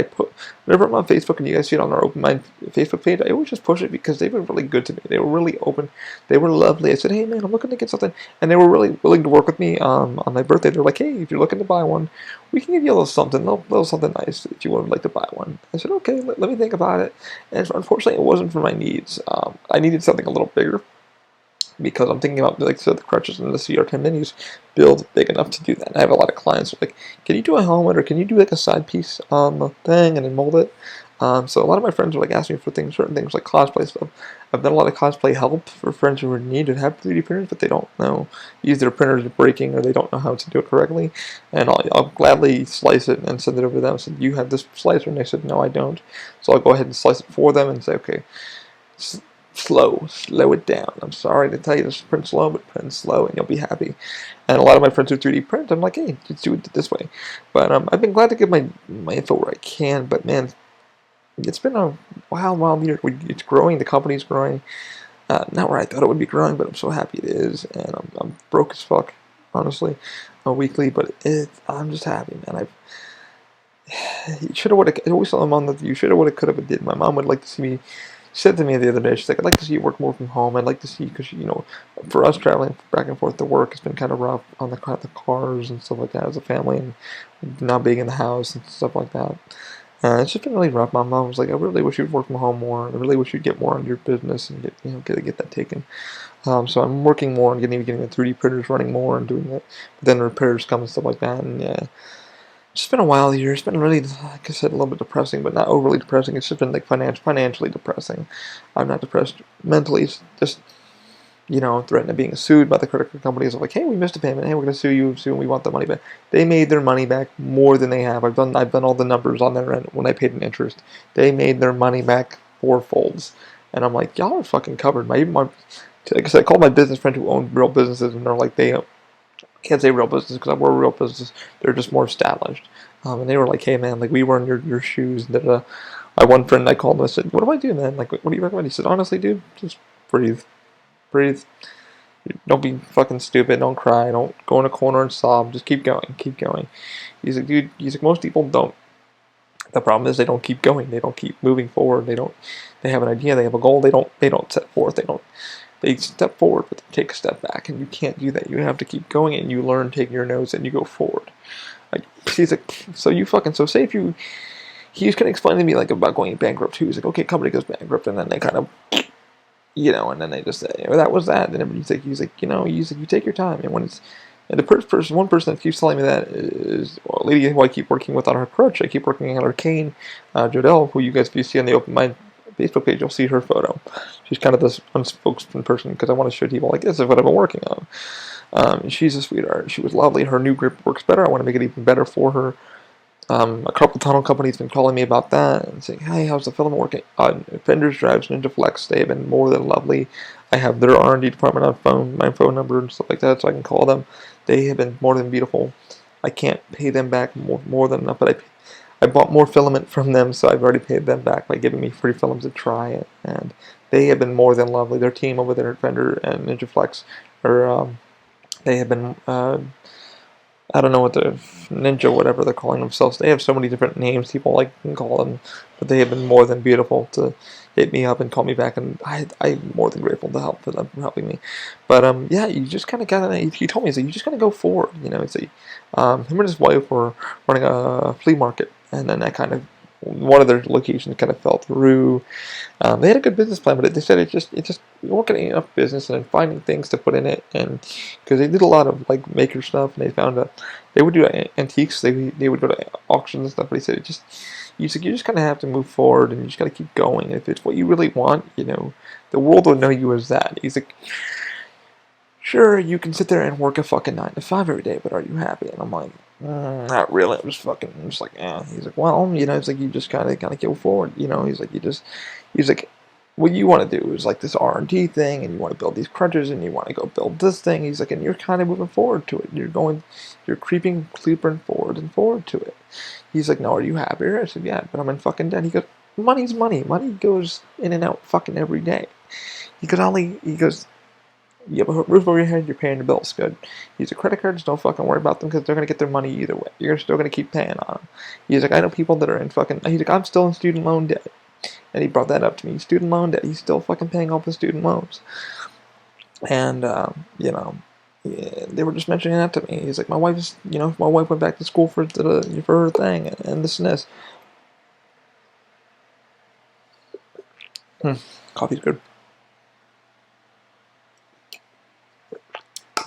Whenever I'm on Facebook and you guys see it on our Open Mind Facebook page, I always just push it because they've been really good to me. They were really open. They were lovely. I said, hey man, I'm looking to get something, and they were really willing to work with me on my birthday. They're like, hey, if you're looking to buy one, we can give you a little something nice if you would like to buy one. I said, okay, let me think about it. And unfortunately, it wasn't for my needs. I needed something a little bigger, because I'm thinking about, like I said, the crutches and the CR10 minis build big enough to do that. And I have a lot of clients who are like, can you do a helmet, or can you do like a side piece on the thing and then mold it? So a lot of my friends are like asking me for certain things like cosplay stuff. I've done a lot of cosplay help for friends who are in need and have 3D printers, but they don't know. Either their printers are breaking or they don't know how to do it correctly. And I'll gladly slice it and send it over to them. I said, you have this slicer? And they said, no, I don't. So I'll go ahead and slice it for them and say, okay, slow it down. I'm sorry to tell you this, print slow, but print slow and you'll be happy. And a lot of my friends who 3D print, I'm like, hey, just do it this way. But I've been glad to give my info where I can, but man, it's been a wild year. It's growing, the company's growing. Not where I thought it would be growing, but I'm so happy it is, and I'm broke as fuck, honestly, weekly, but I'm just happy, man. You shoulda, woulda, I always tell my mom that you shoulda, woulda, coulda, did. My mom would like to see me. She said to me the other day, she's like, I'd like to see you work more from home. I'd like to see, because, you know, for us traveling back and forth to work, it's been kind of rough on the cars and stuff like that as a family, and not being in the house and stuff like that. It's just been really rough. My mom was like, I really wish you'd work from home more. I really wish you'd get more on your business and get that taken. So I'm working more on getting the 3D printers running more and doing that. But then repairs come and stuff like that. And yeah, it's just been a wild year. It's been really, like I said, a little bit depressing, but not overly depressing. It's just been like financially depressing. I'm not depressed mentally. It's just, threatening being sued by the credit card companies. Of like, hey, we missed a payment. Hey, we're going to sue you soon. We want the money back. They made their money back more than they have. I've done all the numbers on their end when I paid an interest. They made their money back fourfolds. And I'm like, y'all are fucking covered. Like I said, I called my business friend who owned real businesses, and they're like, they can't say real business because we're a real business. They're just more established. And they were like, hey man, like we were in your shoes. My one friend, I called him. I said, what do I do, man? Like, what do you recommend? He said, honestly, dude, just breathe. Don't be fucking stupid. Don't cry. Don't go in a corner and sob. Just keep going. He's like, dude. He's like, most people don't. The problem is they don't keep going. They don't keep moving forward. They have an idea. They have a goal. They don't set forth. They step forward, but they take a step back, and you can't do that. You have to keep going, and you learn taking your notes, and you go forward. Like, he's like, so say if you. He was kind of explaining to me like about going bankrupt too. He's like, okay, company goes bankrupt, and then they kind of. And then they just say, oh, that was that. And he's like, you take your time. And one person that keeps telling me that is a lady who I keep working with on her crutch. I keep working on her cane, Jodelle, who you guys, if you see on the Open Mind Facebook page, you'll see her photo. She's kind of this unspoken person because I want to show people like this is what I've been working on. She's a sweetheart. She was lovely. Her new grip works better. I want to make it even better for her. A carpal tunnel company's been calling me about that and saying, hey, how's the filament working? Fender's drives, Ninja Flex, they have been more than lovely. I have their R&D department on my phone number and stuff like that, so I can call them. They have been more than beautiful. I can't pay them back more than enough, but I bought more filament from them, so I've already paid them back by giving me free films to try it, and they have been more than lovely. Their team over there at Fender and NinjaFlex are, they have been, I don't know what the Ninja, whatever they're calling themselves. They have so many different names people like can call them, but they have been more than beautiful to hit me up and call me back, and I'm more than grateful to help for them for helping me. But yeah, you just kind of gotta. He told me, so you just gotta go forward. You know, it's him and his wife were running a flea market, and then that kind of one of their locations kind of fell through. They had a good business plan, but they said it just you weren't getting enough business and finding things to put in it, and because they did a lot of like maker stuff, and they found they would do antiques, they would go to auctions and stuff. But he said you just kind of have to move forward, and you just got to keep going. If it's what you really want, you know, the world will know you as that. He's like, sure, you can sit there and work a fucking 9 to 5 every day, but are you happy? And I'm like, not really. I'm just like, eh. He's like, well, you know, it's like you just kind of go forward. You know, he's like, he's like, what you want to do is like this R&D thing, and you want to build these crunchers, and you want to go build this thing. He's like, and you're kind of moving forward to it. You're creeping forward and forward to it. He's like, no, are you happier? I said, yeah, but I'm in fucking debt. He goes, money's money. Money goes in and out fucking every day. He goes, you have a roof over your head, you're paying your bills, good. He's a credit cards, don't fucking worry about them because they're going to get their money either way. You're still going to keep paying on them. He's like, I know people that are in fucking, he's like, I'm still in student loan debt. And he brought that up to me. Student loan debt, he's still fucking paying off his student loans. And, you know, yeah, they were just mentioning that to me. He's like, my wife went back to school for her thing and this and this. Coffee's good.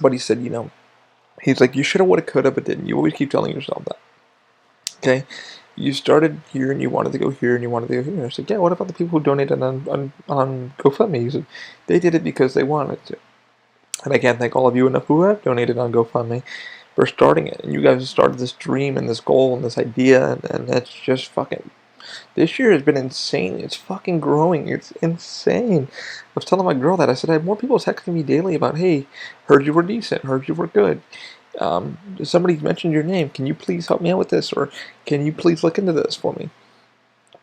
But he said, you know, he's like, you should have, would have, could have, but didn't. You always keep telling yourself that. Okay? You started here and you wanted to go here and you wanted to go here. I said, yeah, what about the people who donated on GoFundMe? He said, they did it because they wanted to. And I can't thank all of you enough who have donated on GoFundMe for starting it. And you guys have started this dream and this goal and this idea, and it's just fucking... This year has been insane. It's fucking growing. It's insane. I was telling my girl that. I said, I have more people texting me daily about, hey, heard you were decent, heard you were good. Somebody mentioned your name. Can you please help me out with this? Or can you please look into this for me?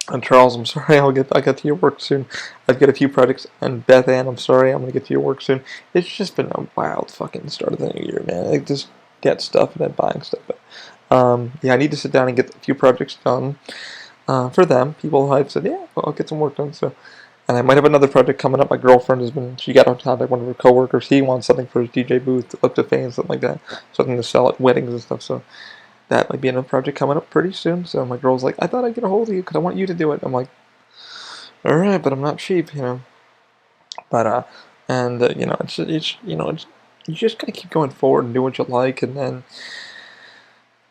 And Charles, I'm sorry, I'll get to your work soon. I've got a few projects. And Beth Ann, I'm sorry, I'm going to get to your work soon. It's just been a wild fucking start of the new year, man. I just get stuff and then buying stuff. But, yeah, I need to sit down and get a few projects done. For them, people have said, yeah, well, I'll get some work done. So, and I might have another project coming up. My girlfriend she got on contact one of her coworkers. He wants something for his DJ booth, up to fame, something like that, something to sell at weddings and stuff. So that might be another project coming up pretty soon. So my girl's like, I thought I'd get a hold of you because I want you to do it. I'm like, all right, but I'm not cheap, you know. But you know, you just gotta keep going forward and do what you like, and then.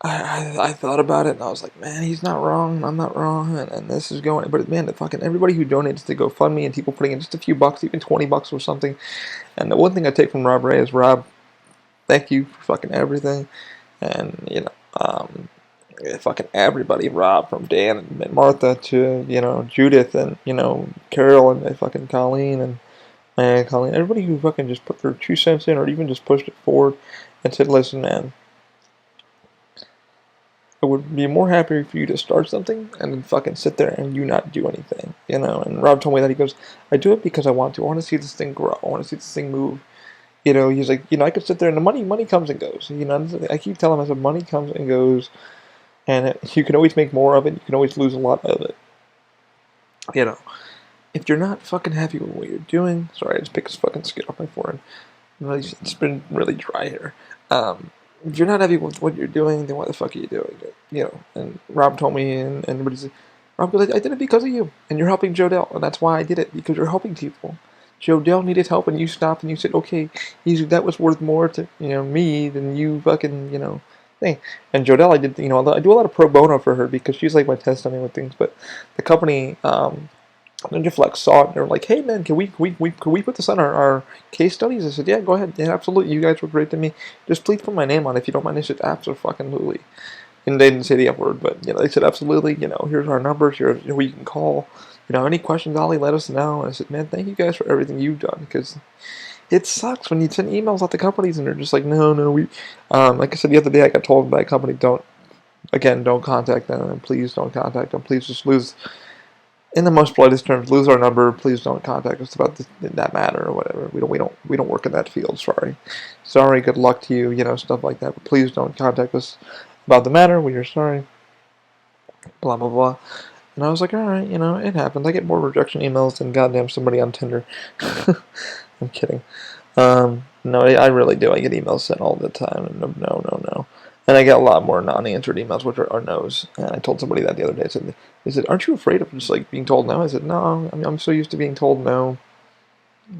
I thought about it and I was like, man, he's not wrong, I'm not wrong, and this is going, but man, fucking everybody who donates to GoFundMe and people putting in just a few bucks, even $20 or something, and the one thing I take from Rob Ray is, Rob, thank you for fucking everything, and, you know, fucking everybody, Rob, from Dan and Martha to, you know, Judith and, you know, Carol and fucking Colleen and Colleen, everybody who fucking just put their 2 cents in or even just pushed it forward and said, listen, man, I would be more happy for you to start something and then fucking sit there and you not do anything, you know. And Rob told me that. He goes, I do it because I want to. I want to see this thing grow. I want to see this thing move. You know, he's like, you know, I could sit there and the money comes and goes. You know, I keep telling myself money comes and goes, and you can always make more of it. You can always lose a lot of it. You know, if you're not fucking happy with what you're doing, sorry, I just picked this fucking skin off my forehead. It's been really dry here. If you're not happy with what you're doing, then what the fuck are you doing? You know, and Rob told me, and everybody's like, Rob goes, I did it because of you, and you're helping Jodell, and that's why I did it, because you're helping people. Jodell needed help, and you stopped, and you said, okay, that was worth more to, you know, me than you fucking, you know, thing. And Jodell, I did, you know, I do a lot of pro bono for her, because she's like my test on me with things, but the company, NinjaFlex saw it and they were like, hey man, can we put this on our case studies? I said, yeah, go ahead. Yeah, absolutely. You guys were great to me. Just please put my name on it if you don't mind. I said, absolutely. And they didn't say the F word, but you know, they said absolutely, you know, here's our numbers, here's who you can call. Any questions, Ollie, let us know. And I said, man, thank you guys for everything you've done, because it sucks when you send emails out to companies and they're just like, no, we, like I said the other day, I got told by a company, don't contact them, and please don't contact them. Please just lose, in the most politest terms, lose our number. Please don't contact us about that matter or whatever. We don't work in that field. Sorry. Good luck to you. Stuff like that. But please don't contact us about the matter. We are sorry. Blah blah blah. And I was like, all right, it happens. I get more rejection emails than goddamn somebody on Tinder. I'm kidding. No, I really do. I get emails sent all the time, and no. And I get a lot more non-answered emails, which are no's. And I told somebody that the other day. They said, aren't you afraid of just like being told no? I said, no. I'm so used to being told no,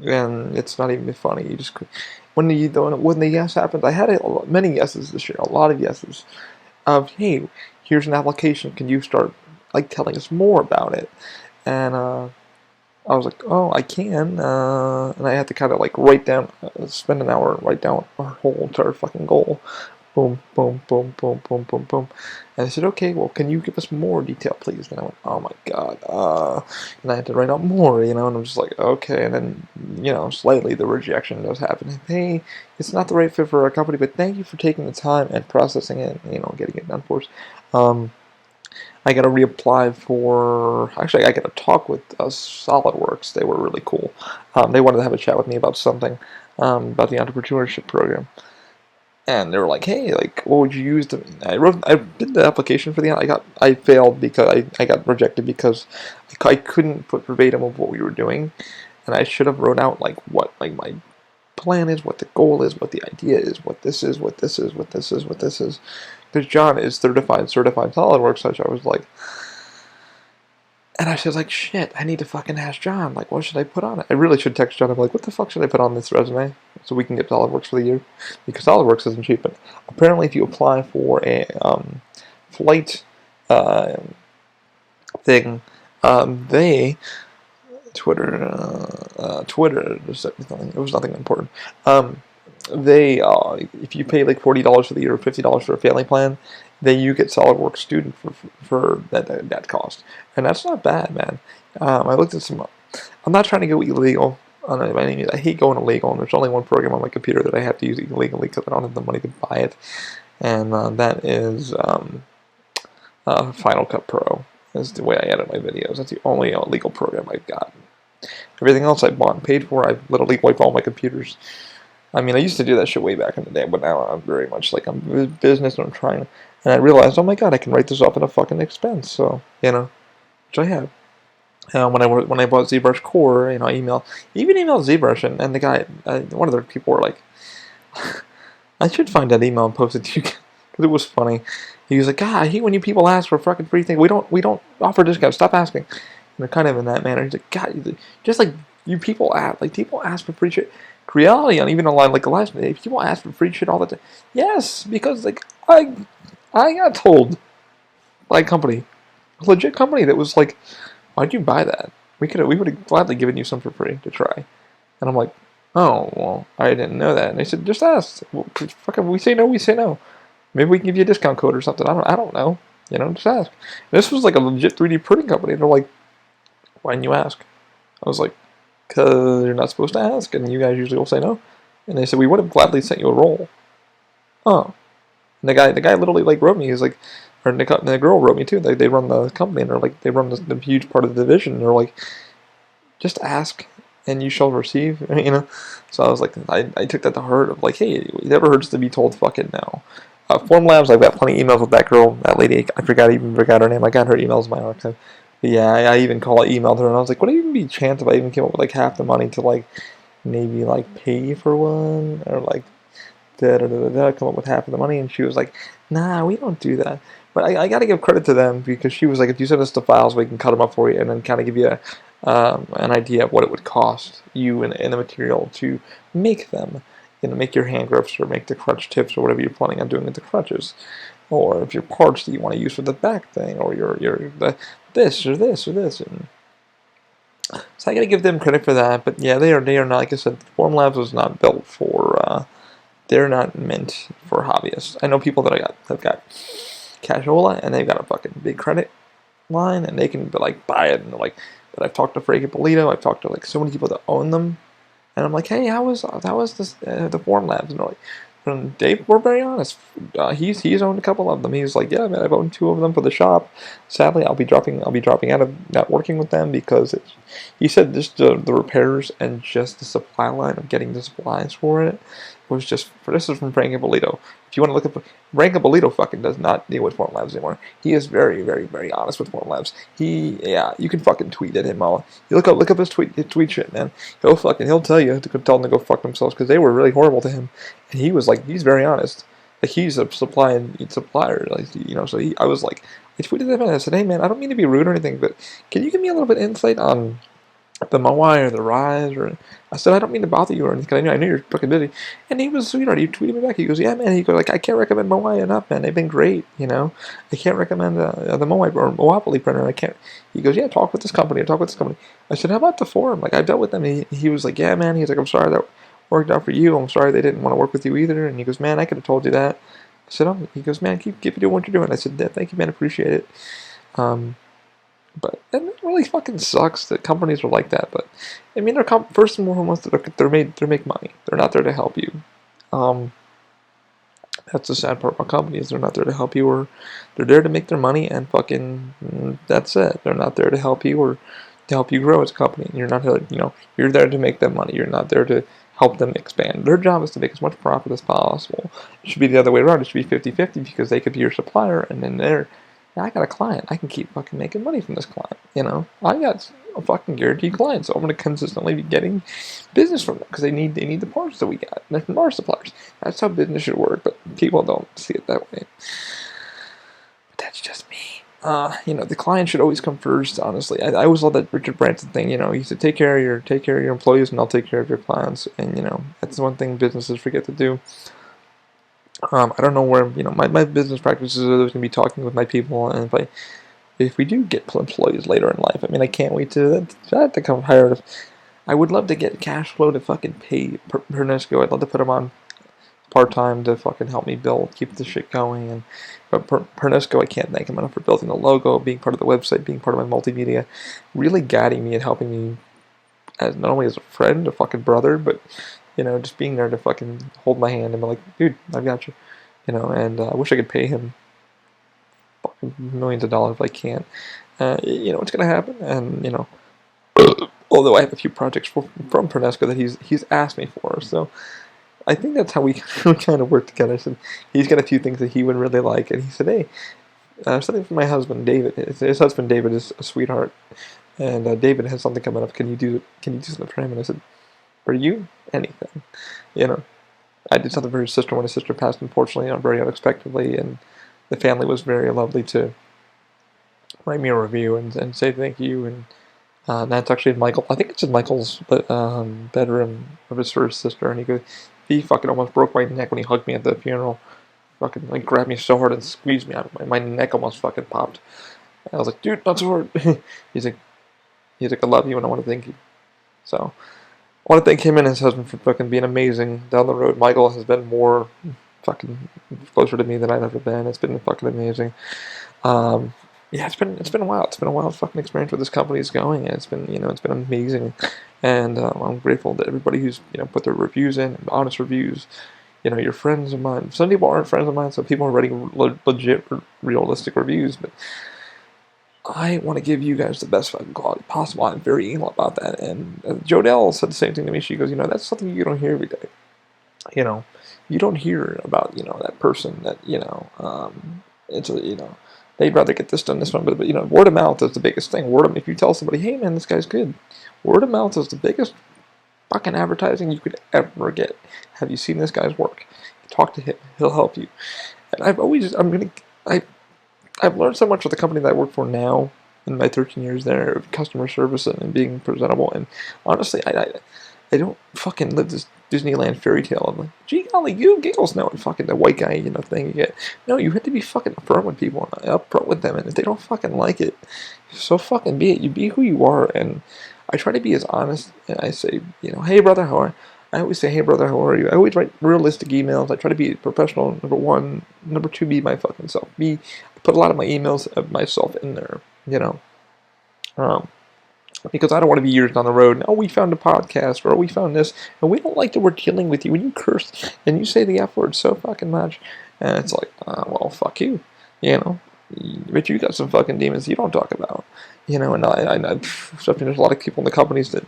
and it's not even funny. You just when the yes happens, I had many yeses this year, a lot of yeses. Of hey, here's an application. Can you start like telling us more about it? And I was like, oh, I can, and I had to kind of like spend an hour and write down our whole entire fucking goal. Boom, boom, boom, boom, boom, boom, boom. And I said, okay, well, can you give us more detail, please? And I went, oh my god, and I had to write out more, and I'm just like, okay, and then, slightly the rejection does happen. Hey, it's not the right fit for our company, but thank you for taking the time and processing it, getting it done for us. I got to reapply for. Actually, I got to talk with SolidWorks. They were really cool. They wanted to have a chat with me about something, about the entrepreneurship program. And they were like, "Hey, like, what would you use to?" I did the application for I failed because I got rejected because I couldn't put verbatim of what we were doing, and I should have wrote out like what like my plan is, what the goal is, what the idea is, what this is, what this is, what this is, what this is. Because John is certified SolidWorks, so I was like, and I was like, shit, I need to fucking ask John, like, what should I put on it? I really should text John. I'm like, what the fuck should I put on this resume so we can get SolidWorks for the year? Because SolidWorks isn't cheap, but apparently if you apply for a flight thing, they Twitter, it was nothing important. They if you pay like $40 for the year or $50 for a family plan, then you get SolidWorks student for that cost, and that's not bad, man. I looked at some. I'm not trying to go illegal. I hate going illegal, and there's only one program on my computer that I have to use illegally because I don't have the money to buy it, and that is Final Cut Pro. Is the way I edit my videos. That's the only legal program I've got. Everything else I bought and paid for, I literally wipe all my computers. I mean, I used to do that shit way back in the day, but now I'm very much like I'm business and I'm trying. And I realized, oh my god, I can write this off in a fucking expense. So which I have. When I bought ZBrush Core, I emailed ZBrush, and the guy, one of the people were like, I should find that email and post it to you because it was funny. He was like, God, I hate when you people ask for fucking free things. We don't offer discounts. Stop asking. And they're kind of in that manner. He's like, God, just like you people ask for free shit. Reality, on even online like the last day, people ask for free shit all the time. Yes, because like I got told by a company, a legit company, that was like, why'd you buy that? We would have gladly given you some for free to try. And I'm like, oh well, I didn't know that. And they said, just ask. Well, fucking, we say no, we say no. Maybe we can give you a discount code or something. I don't know. Just ask. And this was like a legit 3D printing company. And they're like, why didn't you ask? I was like, because you're not supposed to ask, and you guys usually will say no. And they said, we would have gladly sent you a roll. Oh. And the guy literally like wrote me. He's like, or the girl wrote me too. They run the company, and they're like, they run the huge part of the division. And they're like, just ask, and you shall receive. So I was like, I took that to heart of like, hey, it never hurts to be told fucking no. Formlabs, I've got plenty of emails with that girl, that lady. I forgot her name. I got her emails in my archive. But yeah, I even emailed her, and I was like, would it even be a chance if I even came up with like half the money to like maybe like pay for one, or like come up with half of the money? And she was like, nah, we don't do that. But I got to give credit to them, because she was like, if you send us the files, we can cut them up for you, and then kind of give you an idea of what it would cost you and the material to make them. Make your hand grips, or make the crutch tips, or whatever you're planning on doing with the crutches, or if your parts that you want to use for the back thing, or this or this or this. And so I got to give them credit for that. But yeah, they are not, like I said, Formlabs was not built for. They're not meant for hobbyists. I know people that have got cashola, and they've got a fucking big credit line, and they can like buy it, and like But I've talked to Frank and Polito. I've talked to like so many people that own them, and I'm like, hey, how was this the Form Labs? And they're like, and Dave, we're very honest. He's owned a couple of them. He's like, yeah, man, I've owned 2 of them for the shop. Sadly, I'll be dropping out of not working with them because he said just the repairs and just the supply line of getting the supplies for it was just. This is from Frank and Polito. If you want to look up, Frank and Polito fucking does not deal with Form Labs anymore. He is very, very, very honest with Form Labs. You can fucking tweet at him all. You look up his tweet shit, man. He'll tell you to tell them to go fuck themselves because they were really horrible to him. And he was like, he's very honest. Like, he's a supplier, like, so I was like, I tweeted him and I said, hey man, I don't mean to be rude or anything, but can you give me a little bit of insight on the Moai or the Rise? Or I said, I don't mean to bother you or anything, I know you're fucking busy. And he was a sweetheart. He tweeted me back. He goes, yeah man, he goes, like, I can't recommend Moai enough, man. They've been great, I can't recommend the Moai or Moapoly printer. I can't. He goes, yeah, talk with this company. I said, how about the forum? Like, I dealt with them. He was like, yeah man, he's like, I'm sorry that worked out for you. I'm sorry they didn't want to work with you either. And he goes, man, I could have told you that. I said, he goes, man, keep doing what you're doing. I said, yeah, thank you, man, appreciate it. But it really fucking sucks that companies are like that. But I mean, first and foremost, they make money. They're not there to help you. That's the sad part about companies. They're not there to help you, or they're there to make their money, and fucking that's it. They're not there to help you or to help you grow as a company. You're not, you're there to make them money. You're not there to help them expand. Their job is to make as much profit as possible. It should be the other way around. It should be 50-50 because they could be your supplier, and then I got a client. I can keep fucking making money from this client. I got a fucking guaranteed client, so I'm going to consistently be getting business from them because they need the parts that we got. And they're from our suppliers. That's how business should work, but people don't see it that way. But that's just me. The client should always come first. Honestly, I always love that Richard Branson thing. He said, take care of your employees, and I'll take care of your clients. And that's the one thing businesses forget to do. I don't know where my business practices are going to be talking with my people, and if we do get employees later in life, I mean, I can't wait to come hire. I would love to get cash flow to fucking pay Pernesco. I'd love to put him on part-time to fucking help me keep the shit going. But Pernesco, I can't thank him enough for building the logo, being part of the website, being part of my multimedia, really guiding me and helping me as not only as a friend, a fucking brother, but just being there to fucking hold my hand and be like, dude, I've got you, and I wish I could pay him fucking millions of dollars if I can't. It's gonna happen, and although I have a few projects from Pernesco that he's asked me for, so I think that's how we kind of work together. So he's got a few things that he would really like, and he said, hey, something for my husband, David. His husband, David, is a sweetheart, and David has something coming up. Can you do something for him? And I said, for you, anything. I did something for his sister when his sister passed, unfortunately, very unexpectedly, and the family was very lovely to write me a review and say thank you. And that's actually in Michael. I think it's in Michael's bedroom of his first sister, and he fucking almost broke my neck when he hugged me at the funeral. Fucking grabbed me so hard and squeezed me out. My neck almost fucking popped. And I was like, dude, not so hard. He's like, I love you and I want to thank you. So I want to thank him and his husband for fucking being amazing down the road. Michael has been more fucking closer to me than I've ever been. It's been fucking amazing. It's been a while. It's been a wild fucking experience where this company is going, and it's been amazing. And I'm grateful that everybody who's put their reviews in, honest reviews. Your friends of mine. Some people aren't friends of mine, so people are writing legit, realistic reviews. But I want to give you guys the best fucking quality possible. I'm very anal about that. And Jodelle said the same thing to me. She goes, that's something you don't hear every day. You don't hear about that person that it's they'd rather get this done, this one, but word of mouth is the biggest thing. If you tell somebody, hey man, this guy's good, word of mouth is the biggest fucking advertising you could ever get. Have you seen this guy's work? Talk to him; he'll help you. And I've learned so much with the company that I work for now in my 13 years there of customer service and being presentable. And honestly, I don't fucking live this Disneyland fairy tale of like, gee golly, you giggles now and fucking the white guy, thing you get. No, you have to be fucking upfront with people and upfront with them, and if they don't fucking like it, so fucking be it. You be who you are, and I try to be as honest, and I say, hey brother, how are you? I always say, hey brother, how are you? I always write realistic emails. I try to be professional, number one. Number two, be my fucking self. I put a lot of my emails of myself in there, because I don't want to be years down the road. And, oh, we found a podcast, or oh, we found this, and we don't like that we're dealing with you. When you curse and you say the F word so fucking much, and it's like, well, fuck you, you know. But you got some fucking demons you don't talk about, you know. And there's a lot of people in the companies that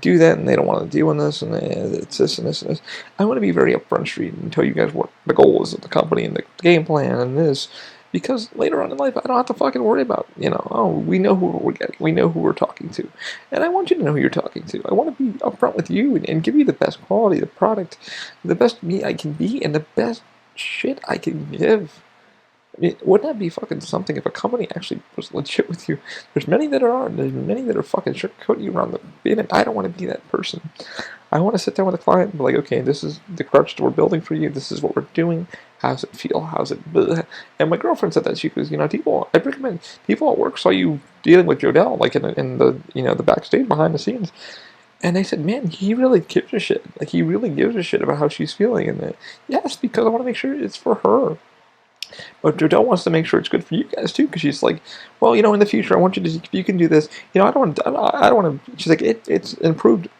do that, and they don't want to deal with this, and it's this and this and this. I want to be very upfront street and tell you guys what the goal is of the company and the game plan and this. Because later on in life, I don't have to fucking worry about, you know, oh, we know who we're getting. We know who we're talking to. And I want you to know who you're talking to. I want to be upfront with you and give you the best quality, the product, the best me I can be, and the best shit I can give. I mean, wouldn't that be fucking something if a company actually was legit with you? There's many that aren't. There's many that are fucking sugarcoating you around the bin, and I don't want to be that person. I want to sit down with a client and be like, okay, this is the crutch that we're building for you. This is what we're doing. How's it feel? How's it? Bleh? And my girlfriend said that. She goes, you know, I recommend people at work saw you dealing with Jodell, like in the, you know, the backstage behind the scenes. And they said, man, he really gives a shit. Like, he really gives a shit about how she's feeling. And yes, because I want to make sure it's for her. But Jodell wants to make sure it's good for you guys too, because she's like, well, you know, in the future, I want you to, if you can do this, you know, I don't want to. She's like, it's improved,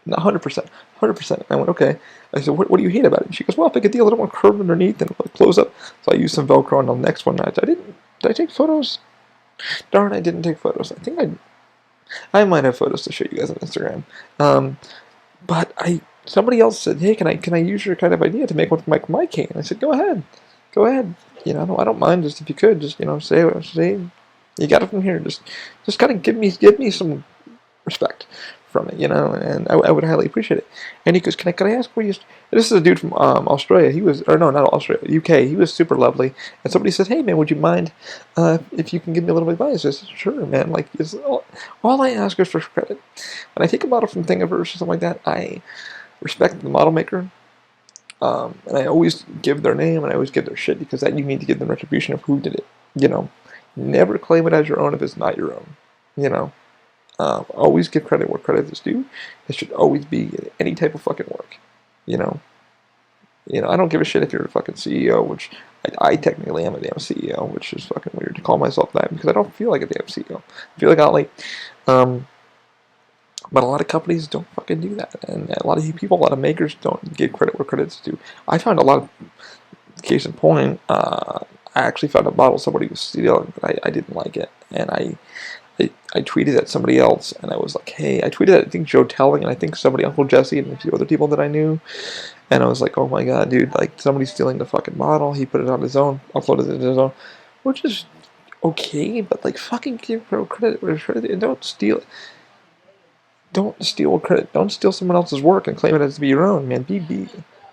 100%. I went, okay. I said, what do you hate about it? And she goes, well, if I get the little one curved underneath and like close up. So I used some Velcro on the next one. Did I take photos? Darn, I didn't take photos. I might have photos to show you guys on Instagram. But somebody else said, hey, can I use your kind of idea to make one for my cane? I said, go ahead. You know, I don't mind. Just if you could, just, you know, say you got it from here. Just kind of give me some respect from it, you know, and I would highly appreciate it. And he goes, can I ask where you? This is a dude from Australia. He was, or no, not Australia, UK. He was super lovely. And somebody says, hey man, would you mind if you can give me a little advice? I said, sure, man. Like, all I ask is for credit. When I take a model from Thingiverse or something like that, I respect the model maker. And I always give their name and I always give their shit, because that you need to give them retribution of who did it. You know, never claim it as your own if it's not your own. You know. Always give credit where credit is due. It should always be any type of fucking work, you know. I don't give a shit if you're a fucking CEO, which I technically am a damn CEO, which is fucking weird to call myself that, because I don't feel like a damn CEO. I feel like but a lot of companies don't fucking do that, and a lot of makers don't give credit where credit's due. I found a lot of, case in point, I actually found a bottle somebody was stealing, but I didn't like it, and I tweeted at somebody else, and I was like, hey, I tweeted at, I think, Joe Telling, and I think somebody, Uncle Jesse, and a few other people that I knew, and I was like, oh my god, dude, like, somebody's stealing the fucking bottle. He put it on his own, uploaded it on his own, which is okay, but, like, fucking give credit where credit, and don't steal credit. Don't steal someone else's work and claim it as to be your own, man. Be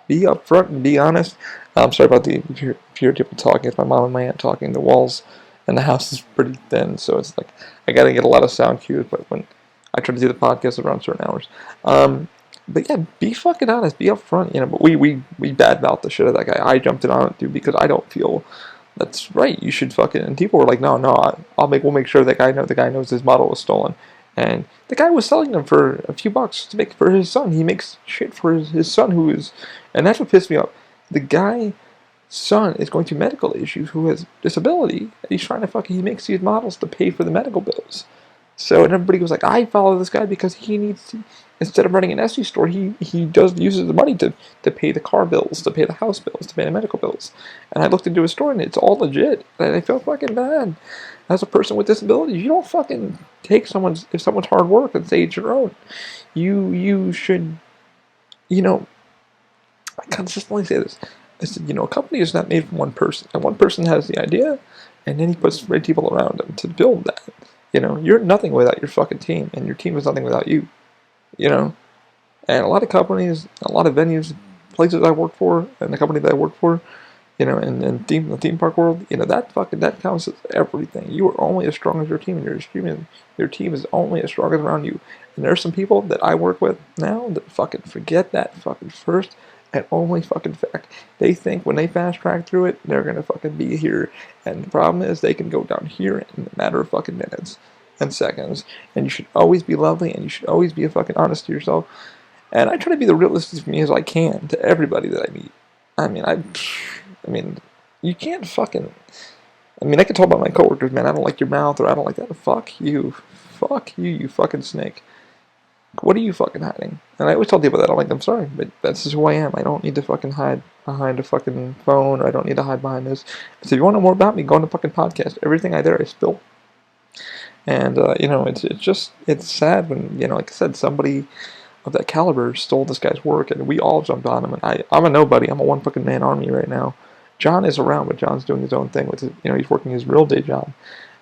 upfront and be honest. I'm sorry about if you hear people talking. It's my mom and my aunt talking. The walls and the house is pretty thin, so it's like I gotta get a lot of sound cues. But when I try to do the podcast around certain hours, but yeah, be fucking honest. Be upfront, you know. But we badmouthed the shit out of that guy. I jumped in on it, dude, because I don't feel that's right. You should fucking. And people were like, no, we'll make sure the guy knows his model was stolen. And the guy was selling them for a few bucks to make for his son. He makes shit for his son, who is, and that's what pissed me off. The guy's son is going through medical issues, who has disability, and he's trying to he makes these models to pay for the medical bills. So, and everybody was like, I follow this guy because he needs to, instead of running an Etsy store, he uses the money to pay the car bills, to pay the house bills, to pay the medical bills. And I looked into his store, and it's all legit, and I felt fucking bad. As a person with disabilities, you don't fucking take if someone's hard work and say it's your own. You should, you know, I consistently say this. I said, you know, a company is not made from one person. And one person has the idea, and then he puts great people around him to build that. You know, you're nothing without your fucking team, and your team is nothing without you. You know? And a lot of companies, a lot of venues, places I work for, and the company that I work for, you know, and the theme park world, you know, that counts as everything. You are only as strong as your team, and your team is only as strong as around you. And there's some people that I work with now that fucking forget that fucking first and only fucking fact. They think when they fast track through it, they're gonna fucking be here. And the problem is they can go down here in a matter of fucking minutes and seconds. And you should always be lovely, and you should always be fucking honest to yourself. And I try to be the realest as me as I can to everybody that I meet. I mean, you can't fucking. I mean, I can talk about my coworkers, man. I don't like your mouth, or I don't like that. Fuck you. fuck you, you fucking snake. What are you fucking hiding? And I always tell people that. I'm like, I'm sorry, but that's just who I am. I don't need to fucking hide behind a fucking phone. Or I don't need to hide behind this. So if you want to know more about me, go on the fucking podcast. Everything I there I spill. And it's sad when, like I said, somebody of that caliber stole this guy's work, and we all jumped on him. And I'm a nobody. I'm a one fucking man army right now. John is around, but John's doing his own thing with it. He's working his real day job.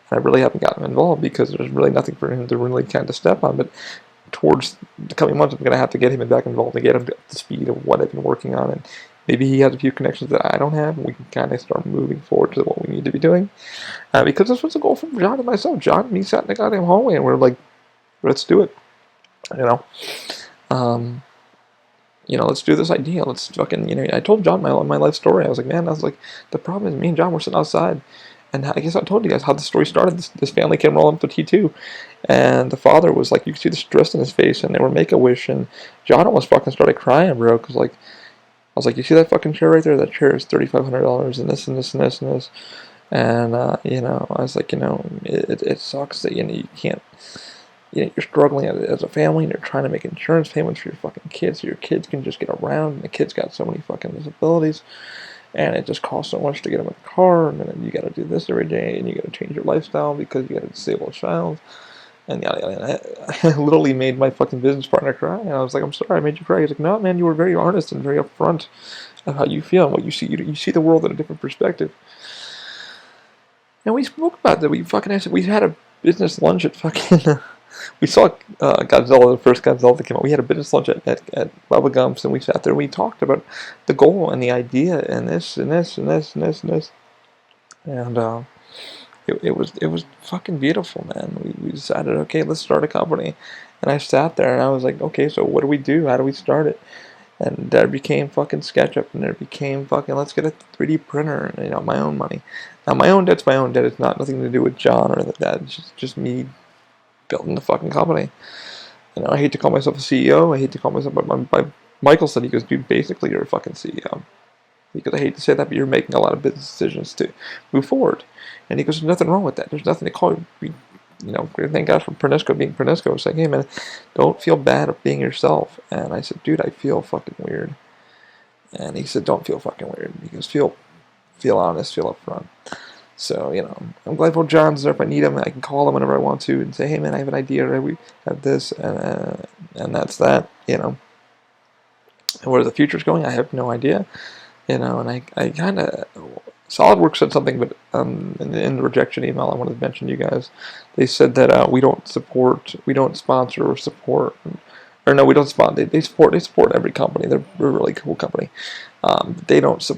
And I really haven't gotten him involved because there's really nothing for him to really kind of step on. But towards the coming months, I'm going to have to get him back involved and get him up to speed of what I've been working on. And maybe he has a few connections that I don't have, and we can kind of start moving forward to what we need to be doing. Because this was a goal from John and myself. John and me sat in the goddamn hallway, and we're like, let's do it. Let's do this idea. Let's fucking, I told John my life story. I was like, the problem is me and John were sitting outside. And I guess I told you guys how the story started. This family came rolling up to T2. And the father was like, you could see the stress in his face. And they were Make-A-Wish. And John almost fucking started crying, bro. Because, I was like, you see that fucking chair right there? That chair is $3,500. And this and this and this and this. And, I was like, it sucks that, you can't. You're struggling as a family, and you're trying to make insurance payments for your fucking kids so your kids can just get around, and the kids got so many fucking disabilities, and it just costs so much to get them in a car, and then you gotta do this every day, and you gotta change your lifestyle because you got a disabled child, and yada yada. I literally made my fucking business partner cry, and I was like, I'm sorry I made you cry. He's like, no man, you were very honest and very upfront of how you feel and what you see. You see the world in a different perspective. And we spoke about that. We had a business lunch at fucking... We saw Godzilla, the first Godzilla that came out. We had a business lunch at Bubba Gump's, and we sat there and we talked about the goal and the idea and this and this and this and this and this. And it was fucking beautiful, man. We decided, okay, let's start a company. And I sat there and I was like, okay, so what do we do? How do we start it? And there became fucking SketchUp, and there became fucking let's get a 3D printer, and my own money. Now my own debt's my own debt. It's not nothing to do with John or that. It's just me building the fucking company. I hate to call myself a CEO. I hate to call myself, but Michael said, he goes, dude, basically you're a fucking CEO. Because I hate to say that, but you're making a lot of business decisions to move forward. And he goes, there's nothing wrong with that. There's nothing to call you. Thank God for Pernisco being Pernisco. Saying, hey man, don't feel bad of being yourself. And I said, dude, I feel fucking weird. And he said, don't feel fucking weird. He goes, feel honest, feel upfront. So, I'm glad for John's there. If I need him, I can call him whenever I want to and say, hey man, I have an idea, right? We have this, and that's that, And where the future's going, I have no idea, and I kind of, SolidWorks said something, but in the rejection email I wanted to mention to you guys, they said that we don't sponsor or support, or no, we don't sponsor, they support every company. They're a really cool company. They don't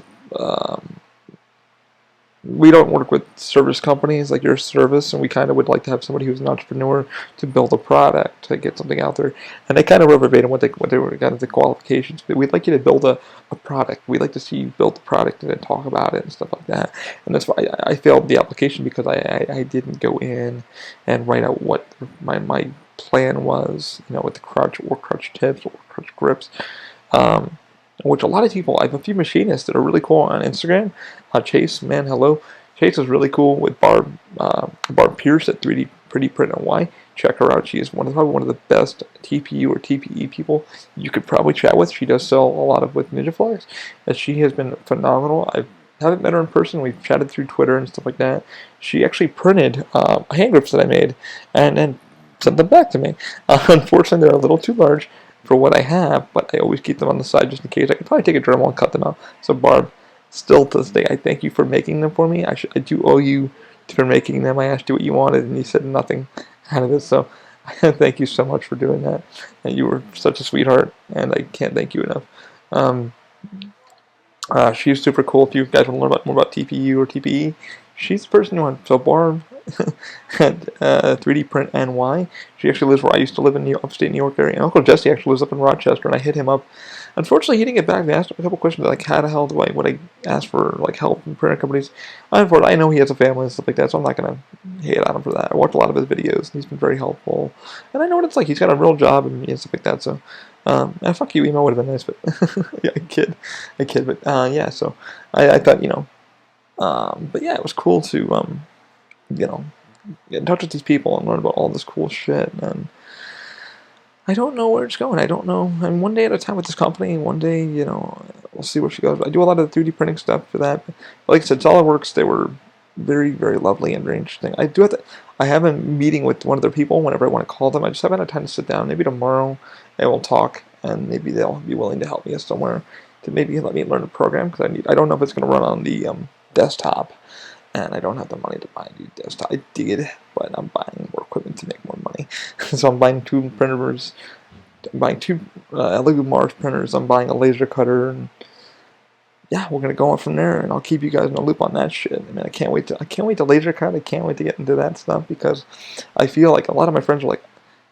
we don't work with service companies like your service, and we kind of would like to have somebody who's an entrepreneur to build a product, to get something out there. And they kind of wrote verbatim what they were kind of the qualifications. But we'd like you to build a product. We'd like to see you build the product and then talk about it and stuff like that. And that's why I failed the application, because I didn't go in and write out what my plan was, with the crutch or crutch tips or crutch grips. Which a lot of people, I have a few machinists that are really cool on Instagram. Chase, man, hello. Chase is really cool with Barb Pierce at 3D Pretty Print and Y. Check her out. She is probably one of the best TPU or TPE people you could probably chat with. She does sell a lot with NinjaFlex, and she has been phenomenal. I haven't met her in person. We've chatted through Twitter and stuff like that. She actually printed hand grips that I made and then sent them back to me. Unfortunately, they're a little too large for what I have, but I always keep them on the side just in case. I could probably take a Dremel and cut them out. So Barb, still to this day, I thank you for making them for me. I do owe you for making them. I asked you what you wanted, and you said nothing out of it. So thank you so much for doing that. And you were such a sweetheart, and I can't thank you enough. She's super cool. If you guys want to learn more about TPU or TPE, she's the person you want. So Barb at 3D Print NY. She actually lives where I used to live in upstate New York area. And Uncle Jesse actually lives up in Rochester, and I hit him up. Unfortunately, he didn't get back to me. I asked him a couple questions like, how the hell would I ask for help from printer companies? I know he has a family and stuff like that, so I'm not going to hate on him for that. I watched a lot of his videos, and he's been very helpful. And I know what it's like. He's got a real job and stuff like that, so... and fuck you, email would have been nice, but... yeah, I kid, but, yeah, so... I thought, but yeah, it was cool to, get in touch with these people and learn about all this cool shit. And I don't know where it's going. I don't know. I'm one day at a time with this company. One day, we'll see where she goes. I do a lot of the 3D printing stuff for that. But like I said, SolidWorks, they were very, very lovely and very interesting. I have a meeting with one of their people whenever I want to call them. I just haven't had time to sit down. Maybe tomorrow and we'll talk, and maybe they'll be willing to help me somewhere to maybe let me learn a program, because I don't know if it's going to run on the desktop, and I don't have the money to buy a new desktop. I did, but I'm buying more equipment to make more money. So I'm buying 2 printers. I'm buying 2 LED Mars printers. I'm buying a laser cutter, and yeah, we're gonna go on from there. And I'll keep you guys in the loop on that shit. I mean, I can't wait to laser cut. I can't wait to get into that stuff, because I feel like a lot of my friends are like,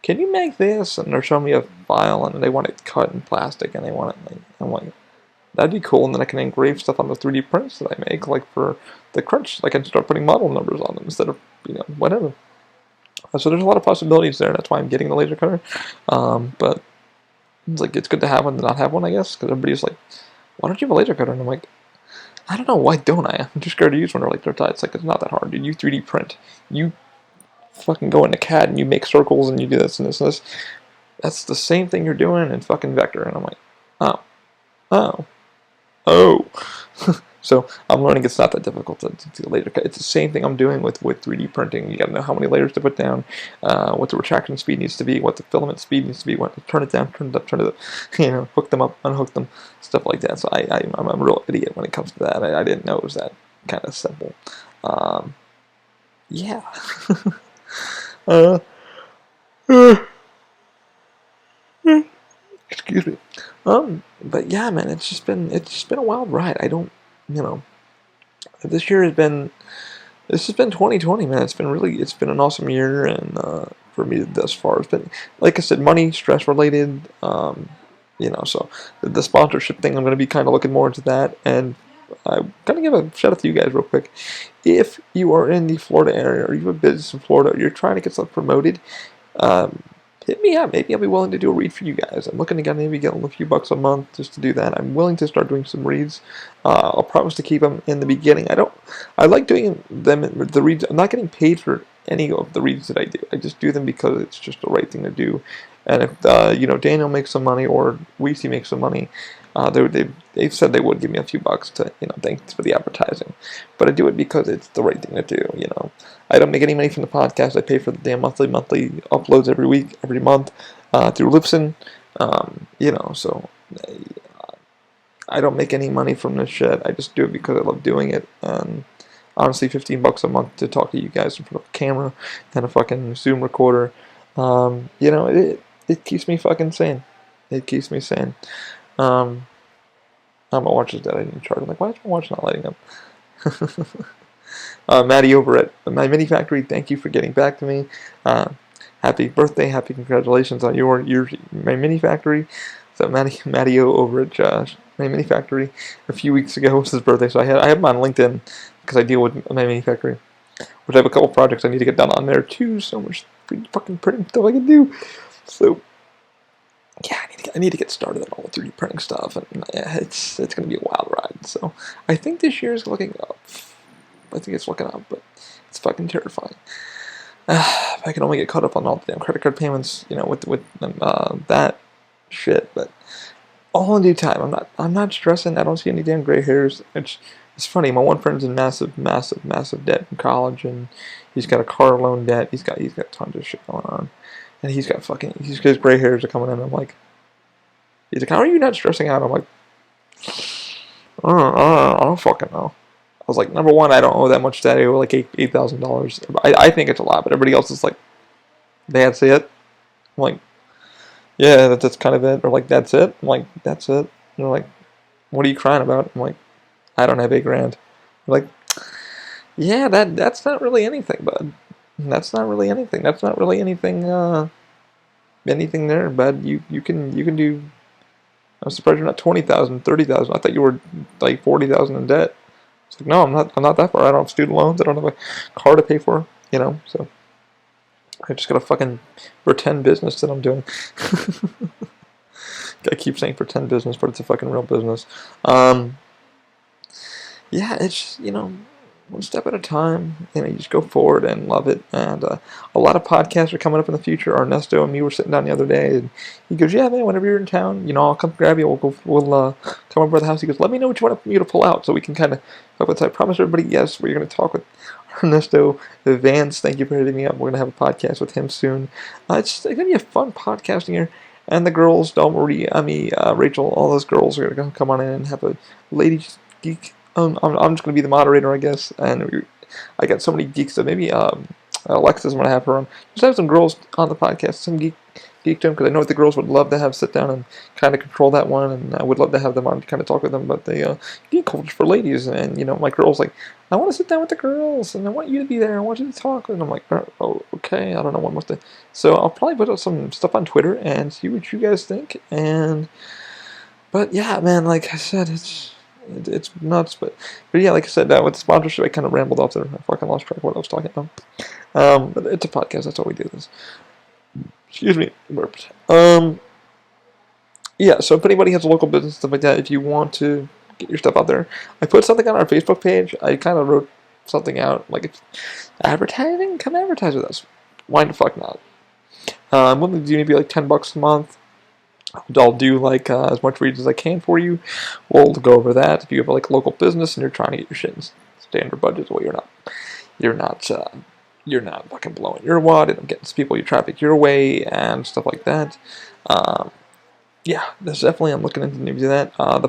"Can you make this?" And they're showing me a file, and they want it cut in plastic, and they want it. I'm like, that'd be cool, and then I can engrave stuff on the 3D prints that I make, like for the crunch. I can start putting model numbers on them instead of, whatever. So there's a lot of possibilities there. That's why I'm getting the laser cutter. But it's good to have one than not have one, I guess, because everybody's like, why don't you have a laser cutter? And I'm like, I don't know, why don't I? I'm too scared to use one. They're like, it's like, it's not that hard, dude. You 3D print. You fucking go into CAD and you make circles and you do this and this and this. That's the same thing you're doing in fucking Vector. And I'm like, oh. So I'm learning it's not that difficult to do laser cut. It's the same thing I'm doing with 3D printing. You gotta know how many layers to put down, what the retraction speed needs to be, what the filament speed needs to be, what to turn it down, turn it up, turn it up, hook them up, unhook them, stuff like that. So I'm a real idiot when it comes to that. I didn't know it was that kind of simple. Yeah. Excuse me. But yeah, man, it's just been a wild ride. I don't, this year has been 2020, man. It's been an awesome year, and for me thus far, it's been, like I said, money, stress related. So the sponsorship thing, I'm going to be kind of looking more into that, and I'm going to give a shout out to you guys real quick. If you are in the Florida area, or you have a business in Florida, or you're trying to get stuff promoted, hit me up. Maybe I'll be willing to do a read for you guys. I'm looking to maybe get a few bucks a month just to do that. I'm willing to start doing some reads. I'll promise to keep them in the beginning. I like doing them, the reads. I'm not getting paid for any of the reads that I do. I just do them because it's just the right thing to do. And if Daniel makes some money, or Weesey makes some money, they've said they would give me a few bucks to thanks for the advertising. But I do it because it's the right thing to do. I don't make any money from the podcast. I pay for the damn monthly uploads every week, every month through Libsyn. So I don't make any money from this shit. I just do it because I love doing it. And honestly, $15 a month to talk to you guys in front of a camera and a fucking Zoom recorder. It keeps me fucking sane. It keeps me sane. My watch is dead. I didn't charge. I'm like, why is my watch not lighting up? Maddie over at My Mini Factory, thank you for getting back to me. Happy birthday, happy congratulations on your My Mini Factory. So Maddie over at My Mini Factory a few weeks ago was his birthday. So I have him on LinkedIn because I deal with My Mini Factory, which I have a couple projects I need to get done on there too. So much fucking printing stuff I can do. So yeah, I need to get started on all the 3D printing stuff, and yeah, it's gonna be a wild ride. So I think this year is looking up. I think it's looking up, but it's fucking terrifying. If I can only get caught up on all the damn credit card payments, with that shit. But all in due time. I'm not stressing. I don't see any damn gray hairs. It's funny. My one friend's in massive debt in college, and he's got a car loan debt. He's got tons of shit going on, and his gray hairs are coming in. I'm like, he's like, how are you not stressing out? I'm like, I don't fucking know. I was like, number one, I don't owe that much debt. I owe like $8,000. I think it's a lot, but everybody else is like, that's it. I'm like, yeah, that's kind of it. Or like, that's it. I'm like, that's it. And they're like, what are you crying about? I'm like, I don't have $8,000. They're like, yeah, that's not really anything, bud. That's not really anything. That's not really anything. Anything there, bud. You can do. I'm surprised you're not 20,000, 30,000. I thought you were like 40,000 in debt. It's like, no, I'm not that far. I don't have student loans. I don't have a car to pay for. So I just got a fucking pretend business that I'm doing. I keep saying pretend business, but it's a fucking real business. Yeah, it's one step at a time. You just go forward and love it. And a lot of podcasts are coming up in the future. Ernesto and me were sitting down the other day, and he goes, "Yeah, man, whenever you're in town, I'll come grab you. We'll come over to the house." He goes, "Let me know what you want me to pull out, so we can kind of help with." So I promise everybody, yes, we're going to talk with Ernesto Vance. Thank you for hitting me up. We're going to have a podcast with him soon. It's going to be a fun podcasting here. And the girls, Del Marie, Rachel, all those girls are going to come on in and have a ladies geek. I'm just going to be the moderator, I guess. And I got so many geeks that maybe Alexa's going to have her on. Just have some girls on the podcast, some geekdom, because I know the girls would love to have sit down and kind of control that one. And I would love to have them on to kind of talk with them about the geek culture for ladies. And, my girls, like, I want to sit down with the girls, and I want you to be there. I want you to talk. And I'm like, oh, okay. I don't know what must to. So I'll probably put up some stuff on Twitter and see what you guys think. But yeah, man, like I said, it's nuts. But yeah, like I said, with the sponsorship, I kind of rambled off there. I fucking lost track of what I was talking about. But it's a podcast. That's all we do. Excuse me, burped. Yeah. So if anybody has a local business stuff like that, if you want to get your stuff out there. I put something on our Facebook page. I kind of wrote something out, like, it's advertising? Come advertise with us. Why the fuck not? I'm willing to do maybe like $10 a month. I'll do like as much reads as I can for you. We'll go over that. If you have like a local business and you're trying to get your shit in standard budgets, well, you're not fucking blowing your wad and getting people your traffic your way and stuff like that. Yeah, there's definitely, I'm looking into maybe that. The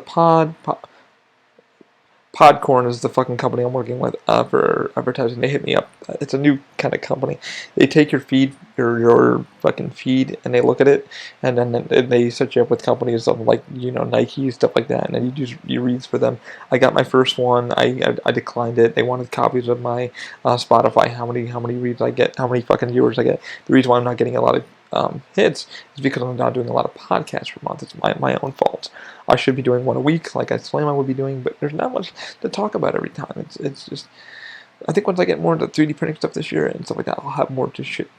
Podcorn is the fucking company I'm working with for advertising. They hit me up. It's a new kind of company. They take your feed, your fucking feed, and they look at it, and then they set you up with companies of like Nike, stuff like that, and then you do your reads for them. I got my first one. I declined it. They wanted copies of my Spotify. How many reads I get? How many fucking viewers I get? The reason why I'm not getting a lot of hits is because I'm not doing a lot of podcasts per month. It's my own fault. I should be doing one a week, like I claim I would be doing, but there's not much to talk about every time. It's just, I think once I get more into 3D printing stuff this year and stuff like that, I'll have more to shit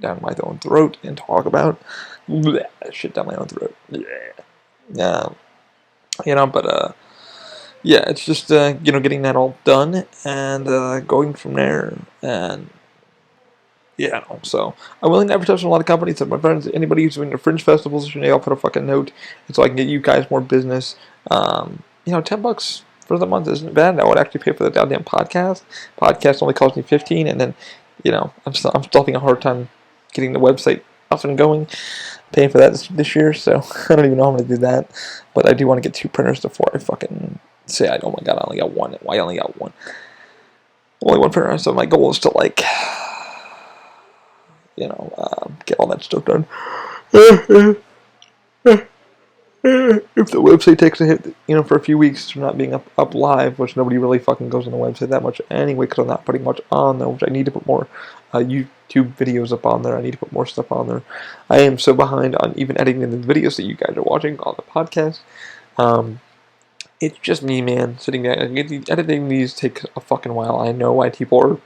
down my own throat and talk about. Blech, shit down my own throat. Yeah. But yeah, it's just getting that all done and going from there. And yeah, so I'm willing to advertise from a lot of companies. So my friends, anybody who's doing the fringe festivals, I'll put a fucking note, and so I can get you guys more business. $10 for the month isn't bad. I would actually pay for the goddamn podcast. Podcast only cost me $15, and then I'm still having a hard time getting the website up and going. Paying for that this year, so I don't even know how I'm gonna do that. But I do want to get 2 printers before I fucking say, oh my god, I only got one. Why I only got one? Only one printer. So my goal is to get all that stuff done. If the website takes a hit, for a few weeks from not being up live, which nobody really fucking goes on the website that much anyway, because I'm not putting much on there, which I need to put more YouTube videos up on there. I need to put more stuff on there. I am so behind on even editing the videos that you guys are watching on the podcast. It's just me, man, sitting there. Editing these takes a fucking while. I know why people are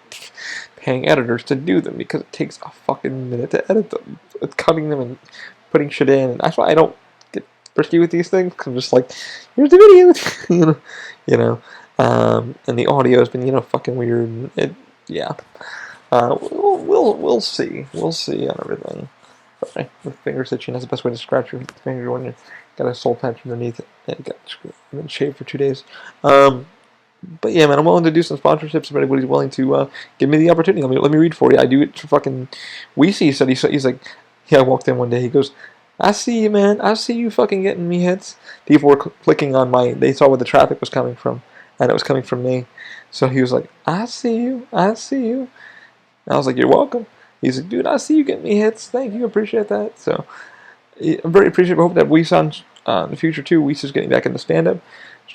paying editors to do them, because it takes a fucking minute to edit them. It's cutting them and putting shit in, and that's why I don't get frisky with these things. Cause I'm just like, here's the video, and the audio has been fucking weird. We'll see. We'll see on everything. Sorry, the finger's itching. That's the best way to scratch your finger when you got a soul patch underneath it. And I've been shaved for 2 days. But yeah, man, I'm willing to do some sponsorships if anybody's willing to give me the opportunity. Let me read for you. I do it for fucking Weezy. He's like, I walked in one day. He goes, I see you, man. I see you fucking getting me hits. People were clicking on they saw where the traffic was coming from, and it was coming from me. So he was like, I see you. I see you. And I was like, you're welcome. He's like, dude, I see you getting me hits. Thank you. Appreciate that. So I'm very appreciative. I hope that Weezy in the future too. Weezy's getting back into stand-up.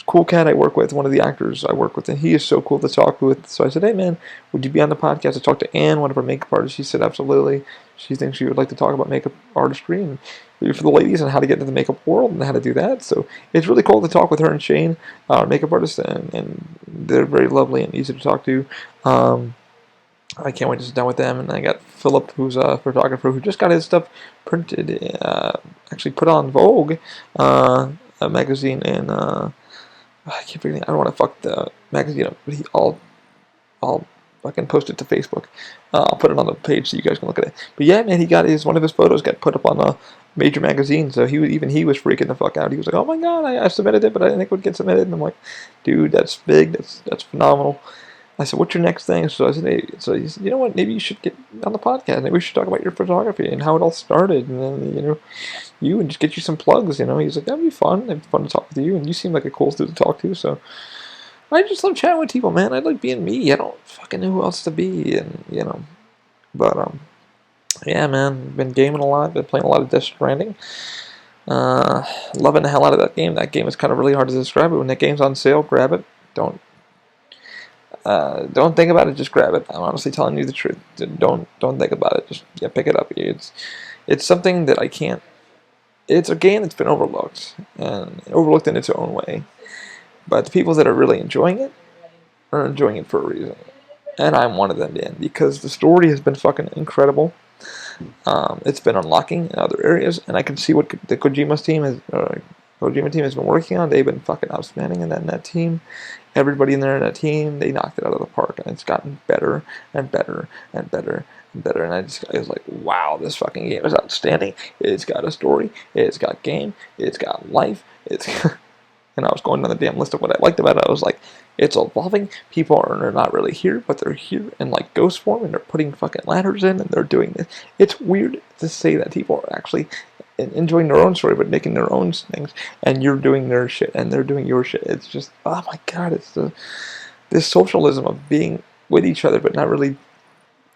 Cool cat I work with, one of the actors I work with, and he is so cool to talk with. So I said, hey man, would you be on the podcast? I talked to Anne, one of our makeup artists. She said absolutely. She thinks she would like to talk about makeup artistry and for the ladies and how to get into the makeup world and how to do that. So it's really cool to talk with her and Shane, our makeup artist, and they're very lovely and easy to talk to. I can't wait to sit down with them. And I got Philip, who's a photographer, who just got his stuff printed, actually put on Vogue, a magazine, and I keep forgetting. I don't want to fuck the magazine up, but I'll fucking post it to Facebook. I'll put it on the page so you guys can look at it. But yeah, man, one of his photos got put up on a major magazine, so he was freaking the fuck out. He was like, "Oh my god, I submitted it, but I didn't think it would get submitted." And I'm like, "Dude, that's big. That's phenomenal." I said, "What's your next thing?" So I said, "Hey," so he said, "You know what? Maybe you should get on the podcast. Maybe we should talk about your photography and how it all started, and then and just get you some plugs." He's like, "That'd be fun. It'd be fun to talk with you, and you seem like a cool dude to talk to." So I just love chatting with people, man. I like being me. I don't fucking know who else to be, but yeah, man. Been gaming a lot. Been playing a lot of Death Stranding. Loving the hell out of that game. That game is kind of really hard to describe. But when that game's on sale, grab it. Don't think about it. Just grab it. I'm honestly telling you the truth. Don't think about it. Just pick it up. It's something that I can't. It's a game that's been overlooked in its own way. But the people that are really enjoying it are enjoying it for a reason, and I'm one of them, man. Because the story has been fucking incredible. It's been unlocking in other areas, and I can see what the Kojima team has been working on. They've been fucking outstanding in that team. Everybody in there in that team, they knocked it out of the park, and it's gotten better and better and better and better. And I was like, wow, this fucking game is outstanding. It's got a story. It's got game. It's got life. And I was going down the damn list of what I liked about it. I was like, it's evolving. People are not really here, but they're here in like ghost form, and they're putting fucking ladders in, and they're doing this. It's weird to say that people are actually enjoying their own story, but making their own things, and you're doing their shit, and they're doing your shit. It's just, oh my god, it's this socialism of being with each other, but not really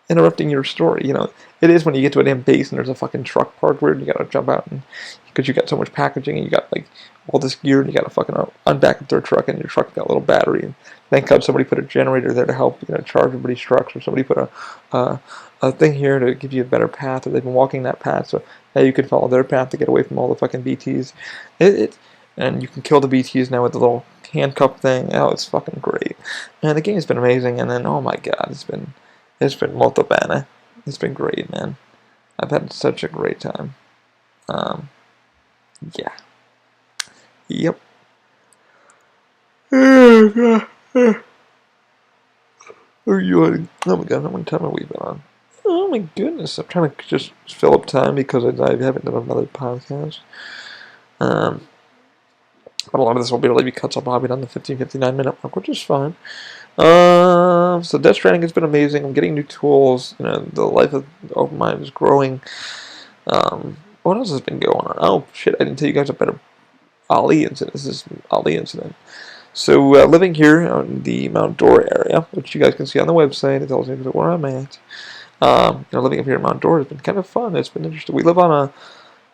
interrupting your story. It is when you get to a damn base and there's a fucking truck parked where you gotta jump out, and because you got so much packaging and you got like all this gear, and you gotta fucking unback up their truck, and your truck got a little battery, and thank God somebody put a generator there to help charge everybody's trucks, or somebody put a thing here to give you a better path, or they've been walking that path, so now you can follow their path to get away from all the fucking BTs. And you can kill the BTs now with the little handcuff thing. Oh, it's fucking great. And the game's been amazing, and then oh my god, it's been molto bene. It's been great, man. I've had such a great time. Yeah. Yep. Oh my god, how many time have we been on? Oh my goodness, I'm trying to just fill up time because I haven't done another podcast. But a lot of this will be cut, so I'll probably done the 59-minute mark, which is fine. So Death Stranding has been amazing. I'm getting new tools. The life of open mind is growing. What else has been going on? Oh shit, I didn't tell you guys about a Ali incident. This is Ali incident. So living here in the Mount Dora area, which you guys can see on the website, it tells you where I'm at. Living up here in Mount Dora has been kind of fun. It's been interesting. We live on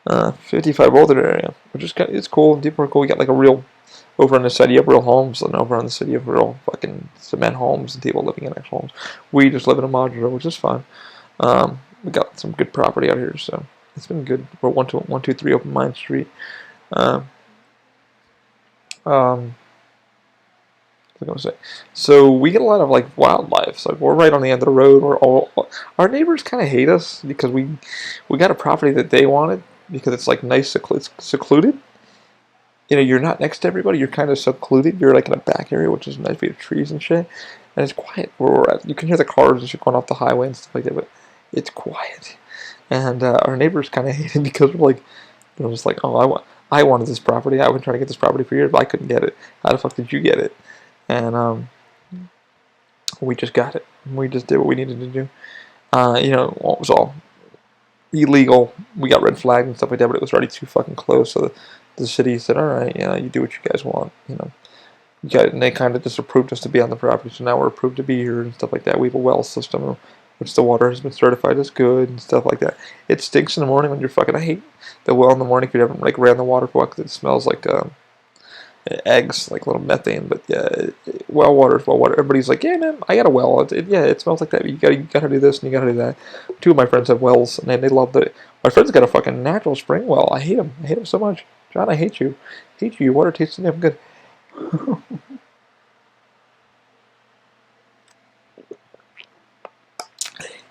a 55 older area, which is it's cool. People are cool. We got like a real over on the city of real homes, and over on the city of real fucking cement homes, and people living in actual homes. We just live in a modular, which is fun. We got some good property out here, so it's been good. We're 123 Open Mine Street. What was I gonna say? So we get a lot of like wildlife. So we're right on the end of the road. Our neighbors kind of hate us because we got a property that they wanted because it's like nice secluded. You're not next to everybody. You're kind of secluded. You're like in a back area, which is nice. We have trees and shit, and it's quiet where we're at. You can hear the cars and shit going off the highway and stuff like that, but it's quiet. And our neighbors kind of hate it because we're like, they're just like, oh, I wanted this property. I've been trying to get this property for years, but I couldn't get it. How the fuck did you get it? And we just got it. We just did what we needed to do. It was all illegal. We got red flagged and stuff like that, but it was already too fucking close. So the city said, all right, you do what you guys want. And they kind of just approved us to be on the property. So now we're approved to be here and stuff like that. We have a well system, which the water has been certified as good and stuff like that. It stinks in the morning when you're fucking. I hate the well in the morning if you haven't ran the water for a while because it smells like eggs, like little methane. But yeah, well water is well water. Everybody's like, yeah, man, I got a well. It smells like that. You gotta do this and you gotta do that. Two of my friends have wells, and they love it. My friend's got a fucking natural spring well. I hate him. I hate him so much. John, I hate you. I hate you. Your water tastes damn good.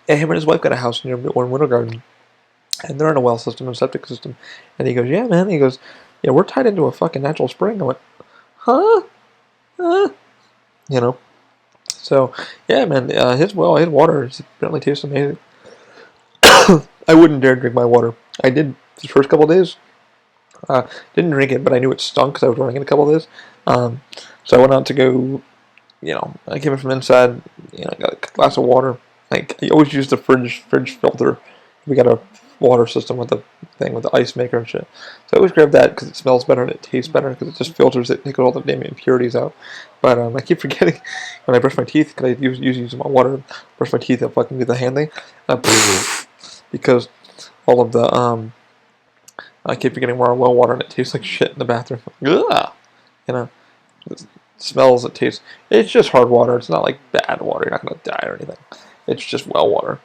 Yeah, him and his wife got a house near Winter Garden, and they're in a well system and septic system. And he goes, yeah, man. He goes, yeah, we're tied into a fucking natural spring. I went, huh? So yeah, man, his water apparently tastes amazing. I wouldn't dare drink my water. I did the first couple of days. Uh, didn't drink it, but I knew it stunk because I was running in a couple of days. So I went out to go. I came in from inside. I got a glass of water. Like I always use the fridge filter. We got a water system with the thing with the ice maker and shit. So I always grab that because it smells better and it tastes better because it just filters it, takes all the damn impurities out. But I keep forgetting when I brush my teeth because I usually use my water. Brush my teeth, I fucking do the hand thing. Because all of the I keep forgetting we're on well water and it tastes like shit in the bathroom. Ugh! You know, it smells, it tastes. It's just hard water. It's not like bad water. You're not gonna die or anything. It's just well water.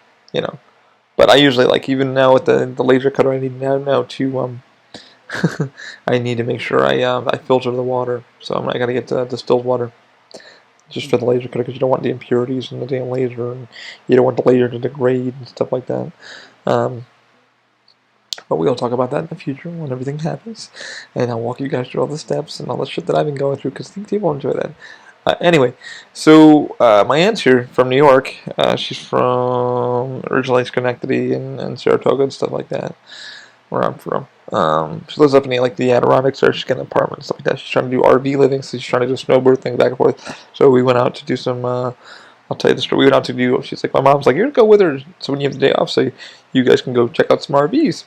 But I usually even now with the laser cutter I need now to I need to make sure I filter the water. So I gotta get distilled water just for the laser cutter because you don't want the impurities in the damn laser and you don't want the laser to degrade and stuff like that. But we'll talk about that in the future when everything happens. And I'll walk you guys through all the steps and all the shit that I've been going through because I think people enjoy that. Anyway, so my aunt's here from New York. She's from originally Schenectady and Saratoga and stuff like that, where I'm from. She lives up in the Adirondacks there. She's getting an apartment and stuff like that. She's trying to do RV living, so she's trying to do snowboard things back and forth. So we went out to do some. I'll tell you the story. We went out to do. She's like, my mom's like, you're gonna go with her. So when you have the day off, so you guys can go check out some RVs.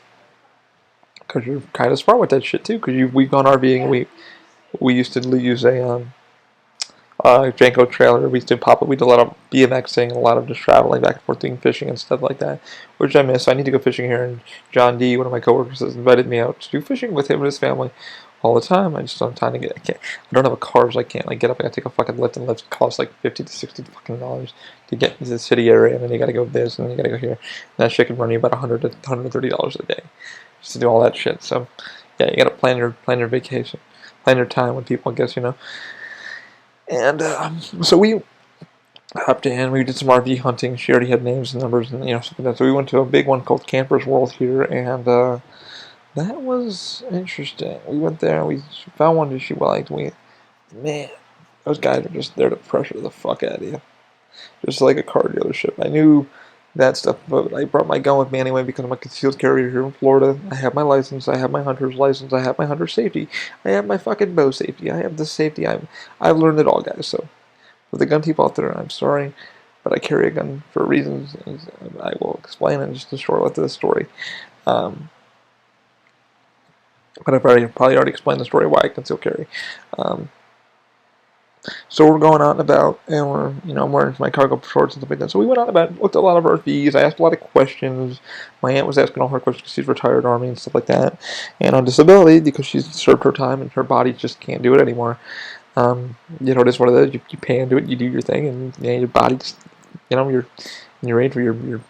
Because you're kind of smart with that shit too. Because we've gone RVing. And we used to use a Janko trailer. We used to pop it. We did a lot of BMXing and a lot of just traveling back and forth, doing fishing and stuff like that, which I miss. I need to go fishing here. And John D, one of my coworkers, has invited me out to do fishing with him and his family all the time. I just don't have time to get. I don't have a car, so I can't get up. I gotta take a fucking lift, and lift costs like $50 to $60 to get into the city area, and then you gotta go this, and then you gotta go here. And that shit can run you about $100 to $130 a day just to do all that shit. So yeah, you gotta plan your vacation, plan your time with people, I guess, And so we hopped in. We did some RV hunting. She already had names and numbers and stuff like that. So we went to a big one called Campers World here, and that was interesting. We went there and we found one that she liked. Man, those guys are just there to pressure the fuck out of you, just like a car dealership. I knew that stuff, but I brought my gun with me anyway because I'm a concealed carrier here in Florida. I have my license, I have my hunter's license, I have my hunter safety, I have my fucking bow safety, I have the safety. I've learned it all, guys. So for the gun people out there, I'm sorry, but I carry a gun for reasons. I will explain it just to short with this story. But I've probably already explained the story why I conceal carry. So we're going out and about, and I'm wearing my cargo shorts and stuff like that. So we went out and about, looked at a lot of RVs. I asked a lot of questions. My aunt was asking all her questions because she's retired Army and stuff like that, and on disability because she's served her time and her body just can't do it anymore. It is what it is. You pay into it, you do your thing, and your body just, you're age for your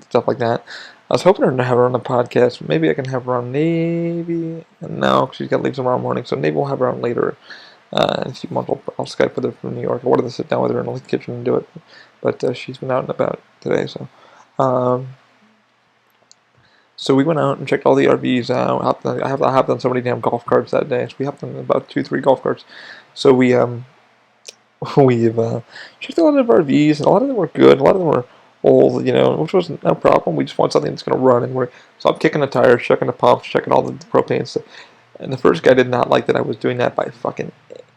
stuff like that. I was hoping to have her on the podcast. Maybe I can have her on. Maybe no, she's got to leave tomorrow morning. So maybe we'll have her on later. In a few months, I'll Skype with her from New York. I wanted to sit down with her in the kitchen and do it, but she's been out and about today. So we went out and checked all the RVs out. I hopped on so many damn golf carts that day. So we hopped on about 2-3 golf carts. So we've checked a lot of RVs, and a lot of them were good. A lot of them were old, which wasn't no problem. We just want something that's going to run, and so I'm kicking the tires, checking the pumps, checking all the propane stuff. And the first guy did not like that I was doing that by fucking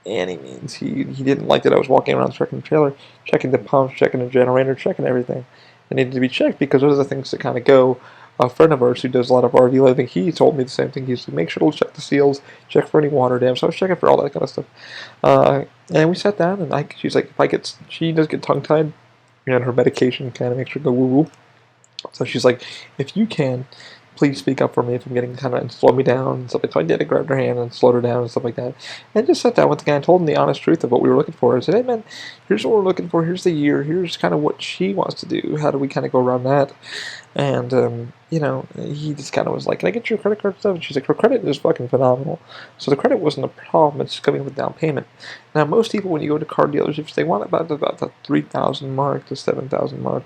any means. He didn't like that I was walking around checking the trailer, checking the pumps, checking the generator, checking everything. It needed to be checked because those are the things that kind of go. A friend of ours who does a lot of RV living, he told me the same thing. He's like, make sure to check the seals, check for any water damage. So I was checking for all that kind of stuff. And we sat down, and she's like, she does get tongue-tied, and her medication kind of makes her go woo-woo. So she's like, if you can, please speak up for me if I'm getting kind of, and slow me down and stuff like that. So I did. I grabbed her hand and slowed her down and stuff like that. And just sat down with the guy and told him the honest truth of what we were looking for. I said, hey man, here's what we're looking for. Here's the year. Here's kind of what she wants to do. How do we kind of go around that? And, he just kind of was like, can I get your credit card stuff? And she's like, her credit is fucking phenomenal. So the credit wasn't a problem. It's just coming with down payment. Now, most people, when you go to car dealerships, they want about the $3,000 mark to $7,000 mark,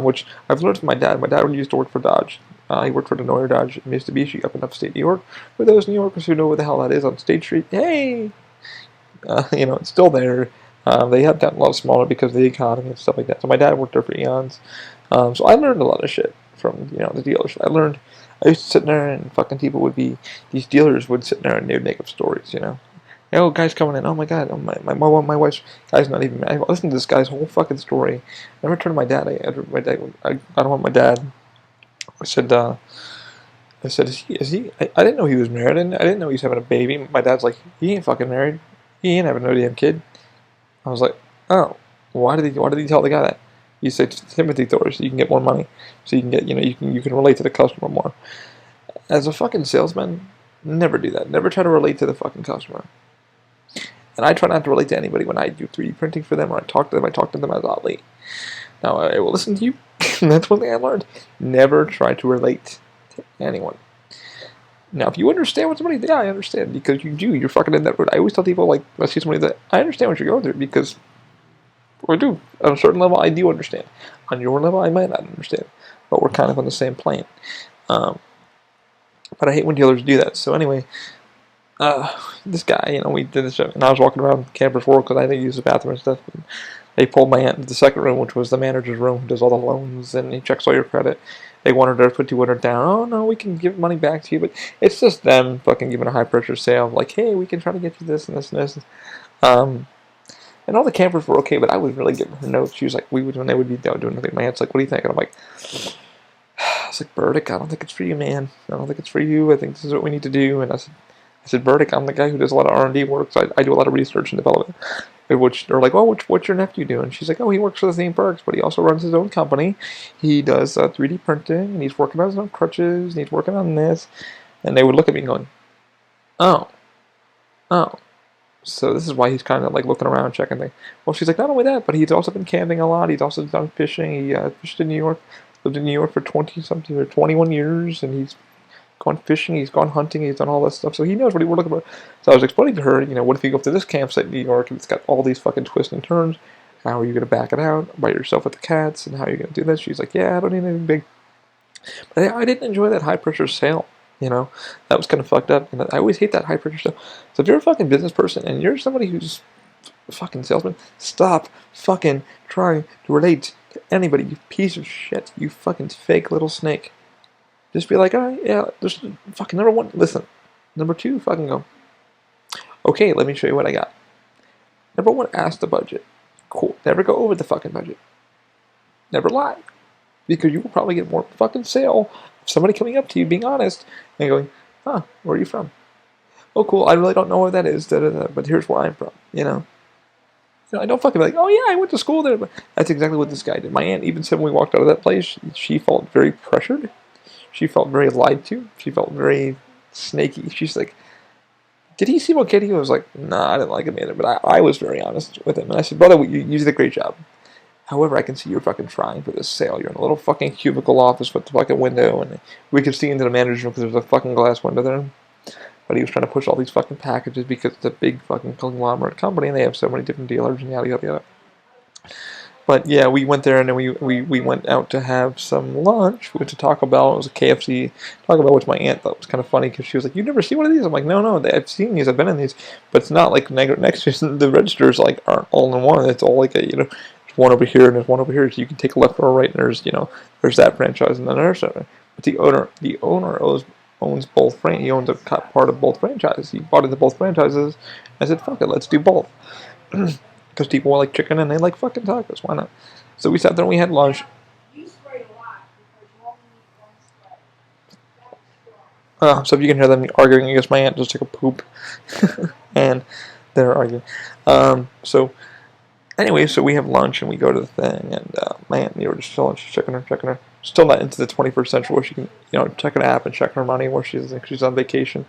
which I've learned from my dad. My dad used to work for Dodge. He worked for Denoyer Dodge in Mitsubishi up in upstate New York. For those New Yorkers who know what the hell that is on State Street, hey! It's still there. They have gotten a lot smaller because of the economy and stuff like that. So my dad worked there for eons. So I learned a lot of shit from the dealers. I used to sit there and fucking people would be these dealers would sit there and they would make up stories. Oh, guy's coming in. Oh my god. Oh, my wife's guy's not even. I listened to this guy's whole fucking story. I returned to my dad. I got home with my dad. I said. I said, is he? I didn't know he was married. I didn't know he was having a baby. My dad's like, he ain't fucking married. He ain't having no damn kid. I was like, oh, why did he tell the guy that? He said sympathy tours so you can get more money, so you can get you can relate to the customer more. As a fucking salesman, never do that. Never try to relate to the fucking customer. And I try not to relate to anybody when I do 3D printing for them or I talk to them. I talk to them as Ali. Now I will listen to you. And that's one thing I learned. Never try to relate to anyone. Now, if you understand what somebody, yeah, I understand because you do. You're fucking in that road. I always tell people like, I see somebody that I understand what you're going through because I do. On a certain level, I do understand. On your level, I might not understand, but we're kind of on the same plane. But I hate when dealers do that. So anyway, this guy, we did this, and I was walking around Campers World because I didn't use the bathroom and stuff. And they pulled my aunt into the second room, which was the manager's room, who does all the loans and he checks all your credit. They wanted her to put 200 down. Oh no, we can give money back to you, but it's just them fucking giving a high pressure sale. Like, hey, we can try to get you this and this and this. And all the campers were okay, but I was really giving her notes. She was like, when they would be doing nothing. My aunt's like, what do you think? And I'm like, it's like, Burdick, I don't think it's for you, man. I don't think it's for you. I think this is what we need to do. And I said, Burdick, I'm the guy who does a lot of R&D work, so I do a lot of research and development. Which they're like, oh, what's your nephew doing? She's like, oh, he works for the theme parks, but he also runs his own company. He does 3D printing, and he's working on his own crutches, and he's working on this. And they would look at me going, oh. So this is why he's kind of like looking around, checking things. Well, she's like, not only that, but he's also been camping a lot. He's also done fishing. He fished in New York, lived in New York for 20-something or 21 years, and he's gone fishing, he's gone hunting, he's done all this stuff, so he knows what we're looking for. So I was explaining to her, what if you go to this campsite in New York and it's got all these fucking twists and turns? How are you going to back it out by yourself with the cats, and how are you going to do this? She's like, yeah, I don't need anything big. But I didn't enjoy that high pressure sale, that was kind of fucked up, and I always hate that high pressure stuff. So if you're a fucking business person and you're somebody who's a fucking salesman, stop fucking trying to relate to anybody, you piece of shit, you fucking fake little snake. Just be like, all right, yeah, just fucking number one, listen. Number two, fucking go. Okay, let me show you what I got. Number one, ask the budget. Cool. Never go over the fucking budget. Never lie. Because you will probably get more fucking sale of somebody coming up to you, being honest, and going, where are you from? Oh, cool, I really don't know where that is, but here's where I'm from, I don't fucking be like, oh yeah, I went to school there. But that's exactly what this guy did. My aunt even said when we walked out of that place, she felt very pressured. She felt very lied to. She felt very snaky. She's like, did he seem okay to you? I was like, nah, I didn't like him either. But I was very honest with him. And I said, brother, you did a great job. However, I can see you're fucking trying for this sale. You're in a little fucking cubicle office with the fucking window. And we could see into the manager's room because there's a fucking glass window there. But he was trying to push all these fucking packages because it's a big fucking conglomerate company. And they have so many different dealers and yada, yada, yada. But yeah, we went there and then we went out to have some lunch. We went to Taco Bell. It was a KFC Taco Bell, which my aunt thought was kind of funny because she was like, "You never see one of these?" I'm like, "No, I've seen these. I've been in these, but it's not like next to the registers like aren't all in one. It's all like there's one over here and there's one over here. So you can take a left or a right, and there's that franchise and then there's that. But the owner owns both. He owns a part of both franchises. He bought into both franchises. I said, "Fuck it, let's do both." Because people like chicken and they like fucking tacos. Why not? So we sat there and we had lunch. So if you can hear them arguing, I guess my aunt just took a poop. And they're arguing. So anyway, so we have lunch and we go to the thing. And my aunt and me were just checking her. Still not into the 21st century where she can, check an app and check her money where she's on vacation.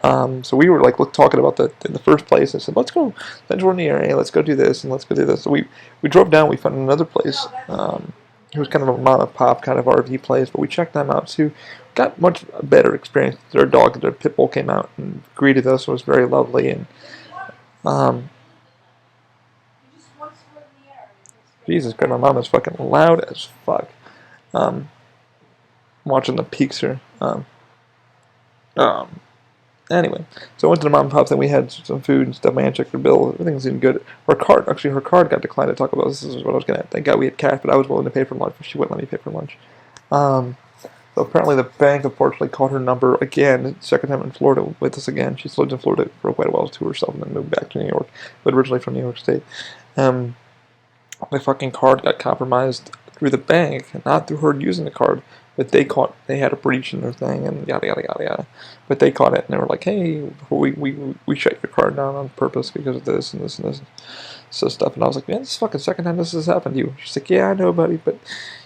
So we were like talking about that in the first place. I said, let's go. Then we're in the area. Let's go do this and let's go do this. So we drove down. We found another place. It was kind of a mom and pop kind of RV place, but we checked them out too. Got much better experience. Their dog, their pit bull, came out and greeted us. It was very lovely and Jesus Christ, my mom is fucking loud as fuck. Watching the peaks here. Anyway, so I went to the mom and pop's, and we had some food and stuff. My aunt checked her bill. Everything seemed good. Her card got declined at Taco Bell. This is what I was getting at. Thank God we had cash, but I was willing to pay for lunch, but she wouldn't let me pay for lunch. So apparently the bank unfortunately called her number again, second time in Florida with us again. She's lived in Florida for quite a while to herself and then moved back to New York, but originally from New York State. My fucking card got compromised through the bank, not through her using the card, but they had a breach in their thing and yada yada yada yada. But they caught it and they were like, hey, we shut your card down on purpose because of this and this and this. So stuff, and I was like, man, this is fucking second time this has happened to you. She's like, yeah, I know, buddy, but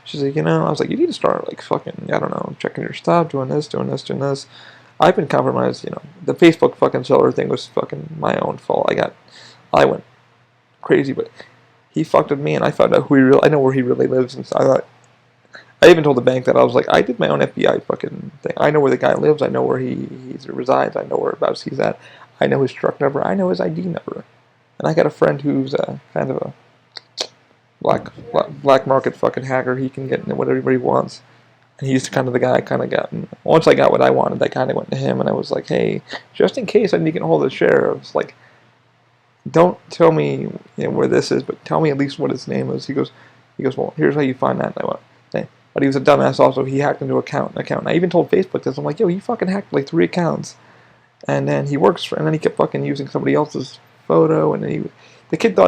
she's like, I was like, you need to start like fucking, I don't know, checking your stuff, doing this, doing this, doing this. I've been compromised, the Facebook fucking seller thing was fucking my own fault. I went crazy, but he fucked with me, and I found out I know where he really lives, and so I even told the bank that I was like, I did my own FBI fucking thing. I know where the guy lives. I know where he resides. I know whereabouts he's at. I know his truck number. I know his ID number. And I got a friend who's kind of a black market fucking hacker. He can get what everybody wants. And he's kind of the guy I kind of got. And once I got what I wanted, I kind of went to him, and I was like, hey, just in case I need to get a hold of the sheriff, like, don't tell me where this is, but tell me at least what his name is. He goes, well, here's how you find that. And I went, hey. But he was a dumbass also. He hacked into an account. And I even told Facebook this. I'm like, yo, he fucking hacked like 3 accounts. And then he kept fucking using somebody else's photo, and then the kid thought he